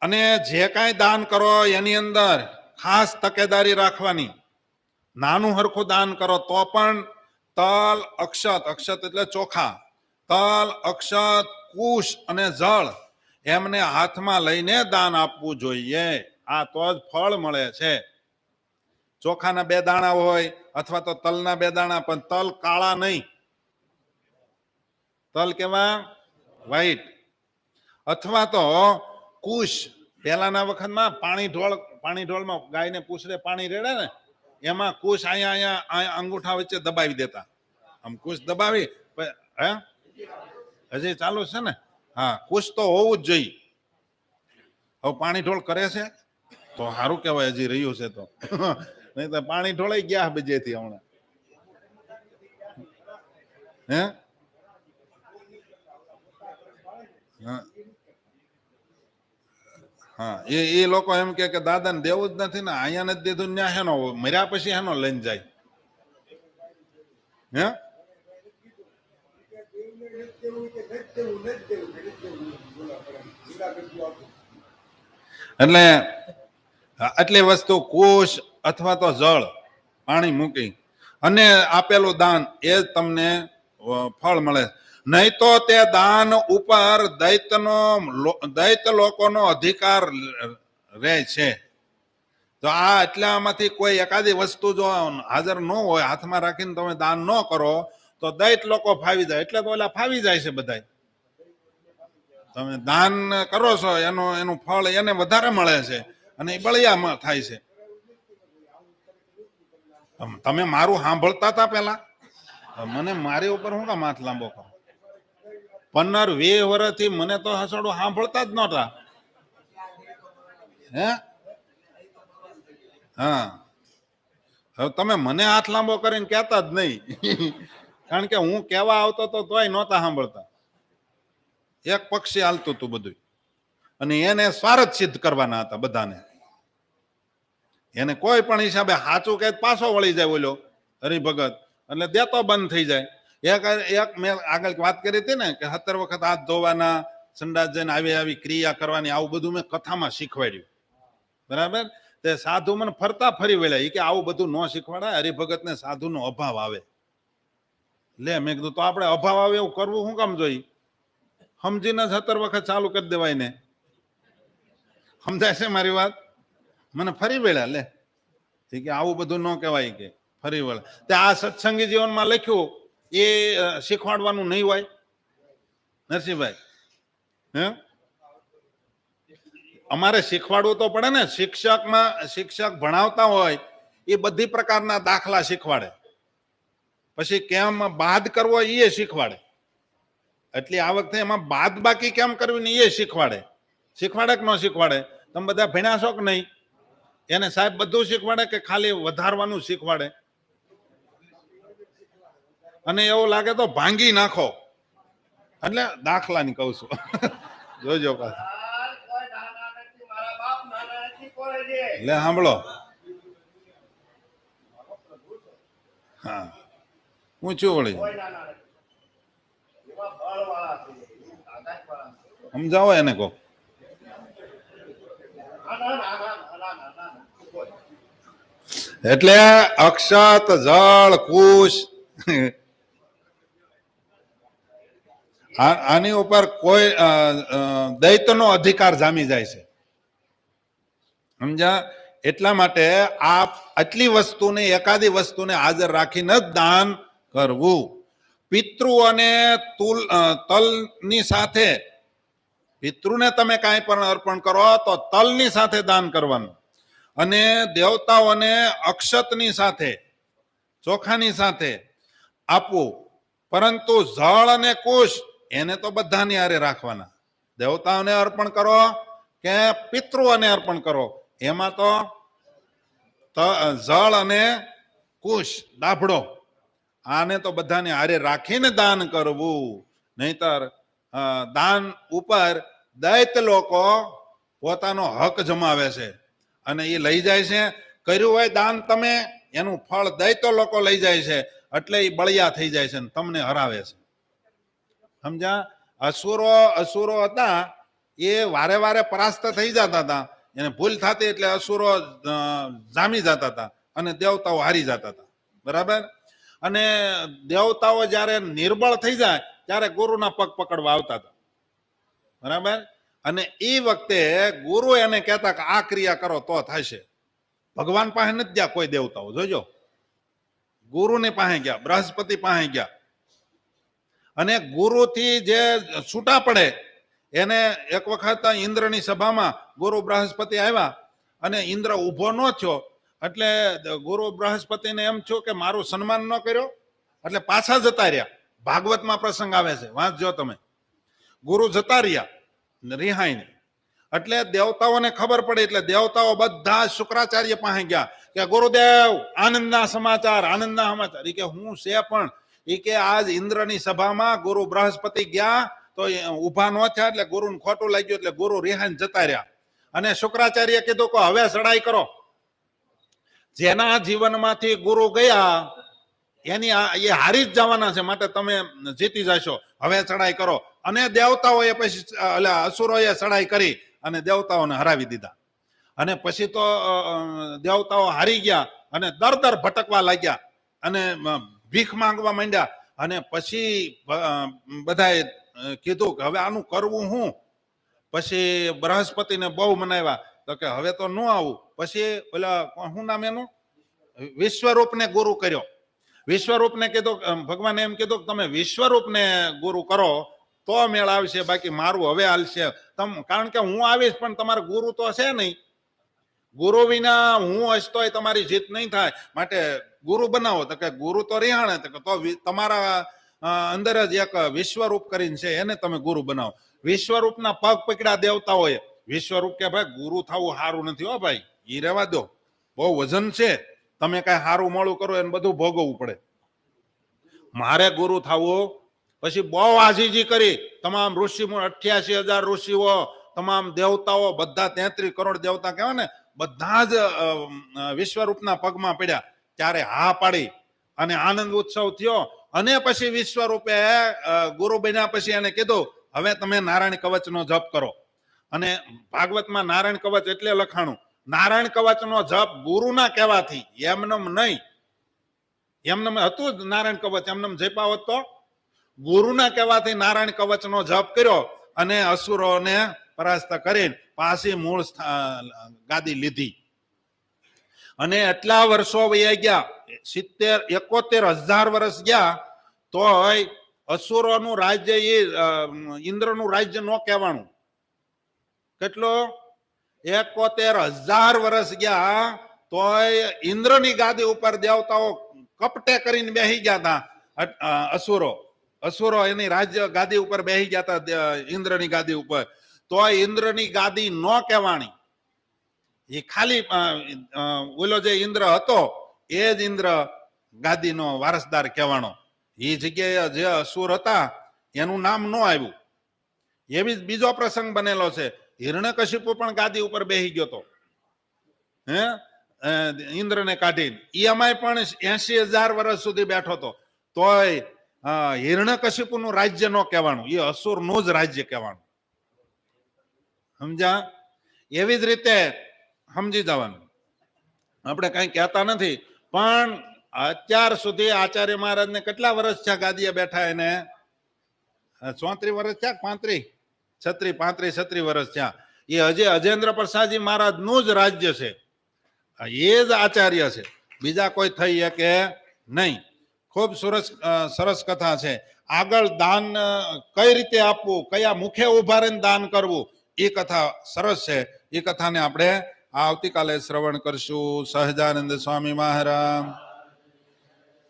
અને જે કાંઈ દાન કરો એની અંદર ખાસ તકેદારી રાખવાની. નાનું હરખું દાન કરો તો પણ તલ, અક્ષત એટલે ચોખા, તલ, અક્ષત, કુશ અને જળ એમને હાથમાં લઈને દાન આપવું જોઈએ. આ તો જ ફળ મળે છે. ચોખાના 2 દાણા હોય અથવા તો તલના 2 દાણા, પણ તલ કાળા નહીં, તલ કેવા વ્હાઈટ. અથવા તો કુશ, પહેલાના વખતમાં પાણી ઢોળમાં ગાયને પૂછડે પાણી રેડે ને, એમાં કુશ અહીંયા અંગૂઠા વચ્ચે દબાવી દેતા. આમ કુશ દબાવી, હે હજી ચાલુ છે ને? હા, કુશ તો હોવું જ જોઈએ. હવે પાણી ઢોળ કરે છે તો સારું કહેવાય, હજી રહ્યું છે તો. નહીં તો પાણી ઢોળાઈ ગયા બીજેથી હમણાં. હે હા, એ લોકો એમ કે દાદાને દેવું જ નથી ને, અહીંયા નથી દીધું, ન્યા હેનો મર્યા પછી હેનો લઈને જાય? હે એટલે આટલી વસ્તુ કુશ અથવા તો જળ પાણી મૂકી અને આપેલું દાન એ જ તમને ફળ મળે. નહીં તો તે દાન ઉપર દૈત્ય લોકોનો અધિકાર રહે છે. તો આ એટલામાંથી કોઈ એકાદી વસ્તુ જો હાજર ન હોય, હાથમાં રાખીને તમે દાન ન કરો તો દૈત્ય લોકો ફાવી જાય. એટલે તો ઓલા ફાવી જાય છે બધા. તમે દાન કરો છો એનું ફળ એને વધારે મળે છે અને એ બળિયા થાય છે. તમે મારું સાંભળતા હતા પેલા? મને મારી ઉપર હું કામ હાથ લાંબો કરો? 15-20 વર્ષથી મને તો હસડું સાંભળતા જ નહોતા. હે હા, હવે તમે મને હાથ લાંબો કરીને કહેતા જ નહીં. કારણ કે હું કહેવા આવતો તો તોય નહોતા સાંભળતા. એક પક્ષી હાલતું હતું બધું, અને એને સ્વાર્થ સિદ્ધ કરવાના હતા બધાને. એને કોઈ પણ હિસાબે સાચું કે પાછો વળી જાય ઓલો હરિભગત, એટલે દેતો બંધ થઈ જાય. એક મેં આગળ વાત કરી હતી ને કે 17 વખત હાથ ધોવાના, સંડાસ જઈને આવી ક્રિયા કરવાની, આવું બધું મેં કથામાં શીખવાડ્યું. બરાબર? તે સાધુ મને ફરતા ફરી વળ્યા, કે આવું બધું ન શીખવાડાય, હરિભગતને સાધુનો અભાવ આવે. લે, મેં કીધું તો આપણે અભાવ આવે એવું કરવું શું કામ જોઈએ? સમજીને 17 વખત ચાલુ કરી દેવાય ને. સમજાય છે મારી વાત? મને ફરી વળ્યા. લે, કે આવું બધું ન કહેવાય, કે ફરી વળ્યા. તે આ સત્સંગી જીવનમાં લખ્યું એ શીખવાડવાનું નહીં હોય નરસિંહભાઈ? હે, અમારે શીખવાડવું તો પડે ને. શિક્ષક ભણાવતા હોય એ બધી પ્રકારના દાખલા શીખવાડે, પછી કેમ બાદ કરવો એ શીખવાડે. એટલી આવક થઈ એમાં બાદ બાકી કેમ કરવી ને એ શીખવાડે. શીખવાડે કે ન શીખવાડે? તમે બધા ભણ્યા છો કે નહીં? એને સાહેબ બધું શીખવાડે કે ખાલી વધારવાનું શીખવાડે? અને એવું લાગે તો ભાંગી નાખો. એટલે દાખલાની કહું છું. જોજો પાછું. એટલે સાંભળો, હા, ઊંચું વળી સમજાવો એને કહો. એટલે અક્ષત, જળ, કુશ, આની ઉપર કોઈ દૈત્યનો અધિકાર જામી જાય છે. સમજ્યા? એટલા માટે આ આટલી વસ્તુને, એકાદી વસ્તુને હાજર રાખીને જ દાન કરવું. પિતૃ અને તલની સાથે, પિતૃને તમે કાંઈ પણ અર્પણ કરો તો તલની સાથે દાન કરવાનું, અને દેવતાઓને અક્ષતની સાથે, ચોખાની સાથે આપવું. પરંતુ જળ અને કુશ એને તો બધાની હારે રાખવાના. દેવતાઓને અર્પણ કરો કે પિતૃઓને અર્પણ કરો, એમાં તો જળ અને કુશ, દાભડો, આને તો બધાને હારે રાખીને દાન કરવું. નહીતર દાન ઉપર દૈત્ય લોકો પોતાનો હક જમાવે છે અને એ લઈ જાય છે. કર્યું હોય દાન તમે, એનું ફળ દૈત્ય લોકો લઈ જાય છે, એટલે એ બળિયા થઈ જાય છે ને તમને હરાવે છે. સમજ્યા? અસુરો હતા એ વારે વારે પરાસ્ત થઈ જતા હતા. એને ભૂલ થતી એટલે અસુરો જામી જતા હતા અને દેવતાઓ હારી જતા હતા. બરાબર? અને દેવતાઓ જયારે નિર્બળ થઈ જાય ત્યારે ગુરુના પગ પકડવા આવતા હતા. બરાબર. અને એ વખતે ગુરુ એને કહેતા કે આ ક્રિયા કરો તો થશે. ભગવાન પાસે નથી ગયા કોઈ દેવતાઓ, જોજો. ગુરુની પાસે ગયા, બૃહસ્પતિ પાસે ગયા, અને ગુરુથી જે છૂટા પડે એને એક વખત ઇન્દ્રની સભામાં ગુરુ બૃહસ્પતિ આવ્યા અને ઇન્દ્ર ઊભો ન થયો એટલે ગુરુ બૃહસ્પતિને એમ થયું કે મારું સન્માન ન કર્યો એટલે પાછા જતા રહ્યા. ભાગવતમાં પ્રસંગ આવે છે, વાંચજો તમે. ગુરુ જતા રહ્યા રિહાઈને, એટલે દેવતાઓને ખબર પડી એટલે દેવતાઓ બધા શુક્રાચાર્ય પાસે ગયા કે ગુરુદેવ આનંદના સમાચાર, આનંદના સમાચાર. એ કે હું છે પણ એ કે આજ ઇન્દ્રની સભામાં ગુરુ બૃહસ્પતિ ગયા તો ઉભા ન થયા એટલે ગુરુને ખોટું લાગ્યું એટલે ગુરુ રિહાઈને જતા રહ્યા. અને શુક્રાચાર્ય કીધું કે હવે ચડાઈ કરો. જેના જીવનમાંથી ગુરુ ગયા એની એ હારી જ જવાના છે, માટે તમે જીતી જશો, હવે ચડાઈ કરો. અને દેવતાઓએ પછી અસુરોએ ચડાઈ કરી અને દેવતાઓને હરાવી દીધા. અને પછી તો દેવતાઓ હારી ગયા અને દર દર ભટકવા લાગ્યા અને ભીખ માંગવા માંડ્યા. અને પછી બધાએ કીધું કે હવે આનું કરવું શું. પછી બૃહસ્પતિને બહુ મનાવ્યા તો કે હવે તો ન આવું. પછી પેલા શું નામ એનું, વિશ્વરૂપને ગુરુ કર્યો. વિશ્વરૂપને કીધું, ભગવાને એમ કીધું કે તમે વિશ્વરૂપને ગુરુ કરો તો મેળ આવશે, બાકી મારું હવે હાલશે. કારણ કે હું આવીશ પણ તમારો ગુરુ તો છે નહીં. ગુરુ વિના હું હશ તોય તમારી જીત નહીં થાય, માટે ગુરુ બનાવો. તો કે ગુરુ તો રિહાણે, તો તમારા અંદર જ એક વિશ્વરૂપ કરીને છે એને તમે ગુરુ બનાવો. વિશ્વરૂપના પગ પકડ્યા દેવતાઓએ. વિશ્વરૂપ કે ભાઈ ગુરુ થવું સારું નથી હો ભાઈ, એ રહેવા દો, બહુ વજન છે, તમે કઈ સારું મોડું કરો એને બધું ભોગવવું પડે, મારે ગુરુ થવું. પછી બહુ આજીજી કરી. તમામ ઋષિ 88,000 ઋષિઓ, તમામ દેવતાઓ, બધા 33 કરોડ દેવતા કહેવાય ને, બધા જ વિશ્વરૂપના પગમાં પડ્યા. ત્યારે હા પાડી અને આનંદ ઉત્સવ થયો. અને પછી વિશ્વરૂપે ગુરુ બન્યા પછી એને કીધું હવે તમે નારાયણ કવચનો જપ કરો. અને ભાગવતમાં નારાયણ કવચ એટલે લખાણું. નારાયણ કવચનો જપ ગુરુના કહેવાથી, એમનેમ નહીં. એમનેમ હતું જ નારાયણ કવચ, એમનેમ જપ્યા હોત તો. ગુરુના કહેવાથી નારાયણ કવચનો જપ કર્યો અને અસુરોને પરાસ્ત કરીને પાછી મૂળ ગાદી લીધી. અને એટલા વર્ષો વહી ગયા, 71,000 વર્ષ ગયા, તો અસુરોનું રાજ્ય એ ઇન્દ્રનું રાજ્ય ન કહેવાનું. કેટલો? 71,000 વર્ષ ગયા તો ઇન્દ્રની ગાદી ઉપર દેવતાઓ કપટે કરીને બેસી ગયા હતા. અસુરો એની રાજ્ય ગાદી ઉપર બેસી ગયા હતા, ઇન્દ્રની ગાદી ઉપર. તો ઇન્દ્રની ગાદી ન કહેવાણી, એ ખાલી ઓલો જે ઇન્દ્ર હતો એ જ ઇન્દ્ર ગાદીનો વારસદાર કહેવાનો. એ જગ્યાએ જે અસુર હતા એનું નામ ન આવ્યું. એવી બીજો પ્રસંગ બનેલો છે. હિરણ્યકશિપુ પણ ગાદી ઉપર બેસી ગયો હતો, ઇન્દ્રને કાઢીને. એમાંય પણ 80,000 વર્ષ સુધી બેઠો હતો. તોય હિરણ્યકશિપુનું રાજ્ય ન કહેવાનું, એ અસુરનું જ રાજ્ય કહેવાનું. સમજ્યા? એવી જ રીતે સમજી જવાનું. આપણે કઈ કહેતા નથી, પણ અત્યાર સુધી આચાર્ય મહારાજને કેટલા વર્ષ થયા ગાદીએ બેઠા? એને 34 વર્ષ થયા, 35 વર્ષ થયા. એ હજી અજેન્દ્ર પ્રસાદજી મહારાજ નું જ રાજ્ય છે, એ જ આચાર્ય છે, બીજા કોઈ થઈ શકે નહીં. ખૂબ સરસ કથા છે. આગળ દાન કઈ રીતે આપવું, કયા મુખે ઉભા રહીને દાન કરવું, એ કથા સરસ છે. એ કથાને આપણે આવતીકાલે શ્રવણ કરશું. સહજાનંદ સ્વામી મહારાજ.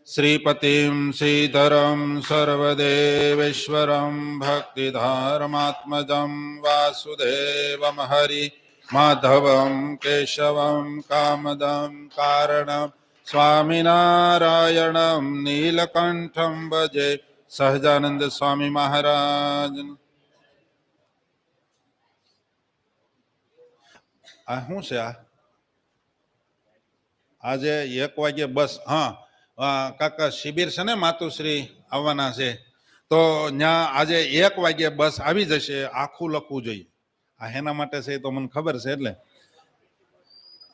શ્રીપતિમ શ્રીધરમ સર્વદેવેશ્વરમ ભક્તિધારમાત્મજમ વાસુદેવમ હરિ માધવમ કેશવમ કામદમ કારણમ સ્વામિનારાયણમ નીલકંઠમ ભજે. સહજાનંદ સ્વામી મહારાજ. આ શું છે? આજે 1 વાગે બસ. હા, કાકા શિબિર છે ને, માતુશ્રી આવવાના છે, તો ત્યાં આજે 1 વાગે બસ આવી જશે. આખું લખવું જોઈએ. આ એના માટે છે, તો મને ખબર છે. એટલે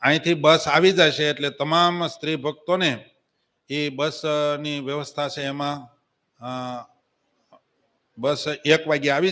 અહીંથી બસ આવી જશે એટલે તમામ સ્ત્રી ભક્તોને એ બસની વ્યવસ્થા છે, એમાં બસ 1 વાગે આવી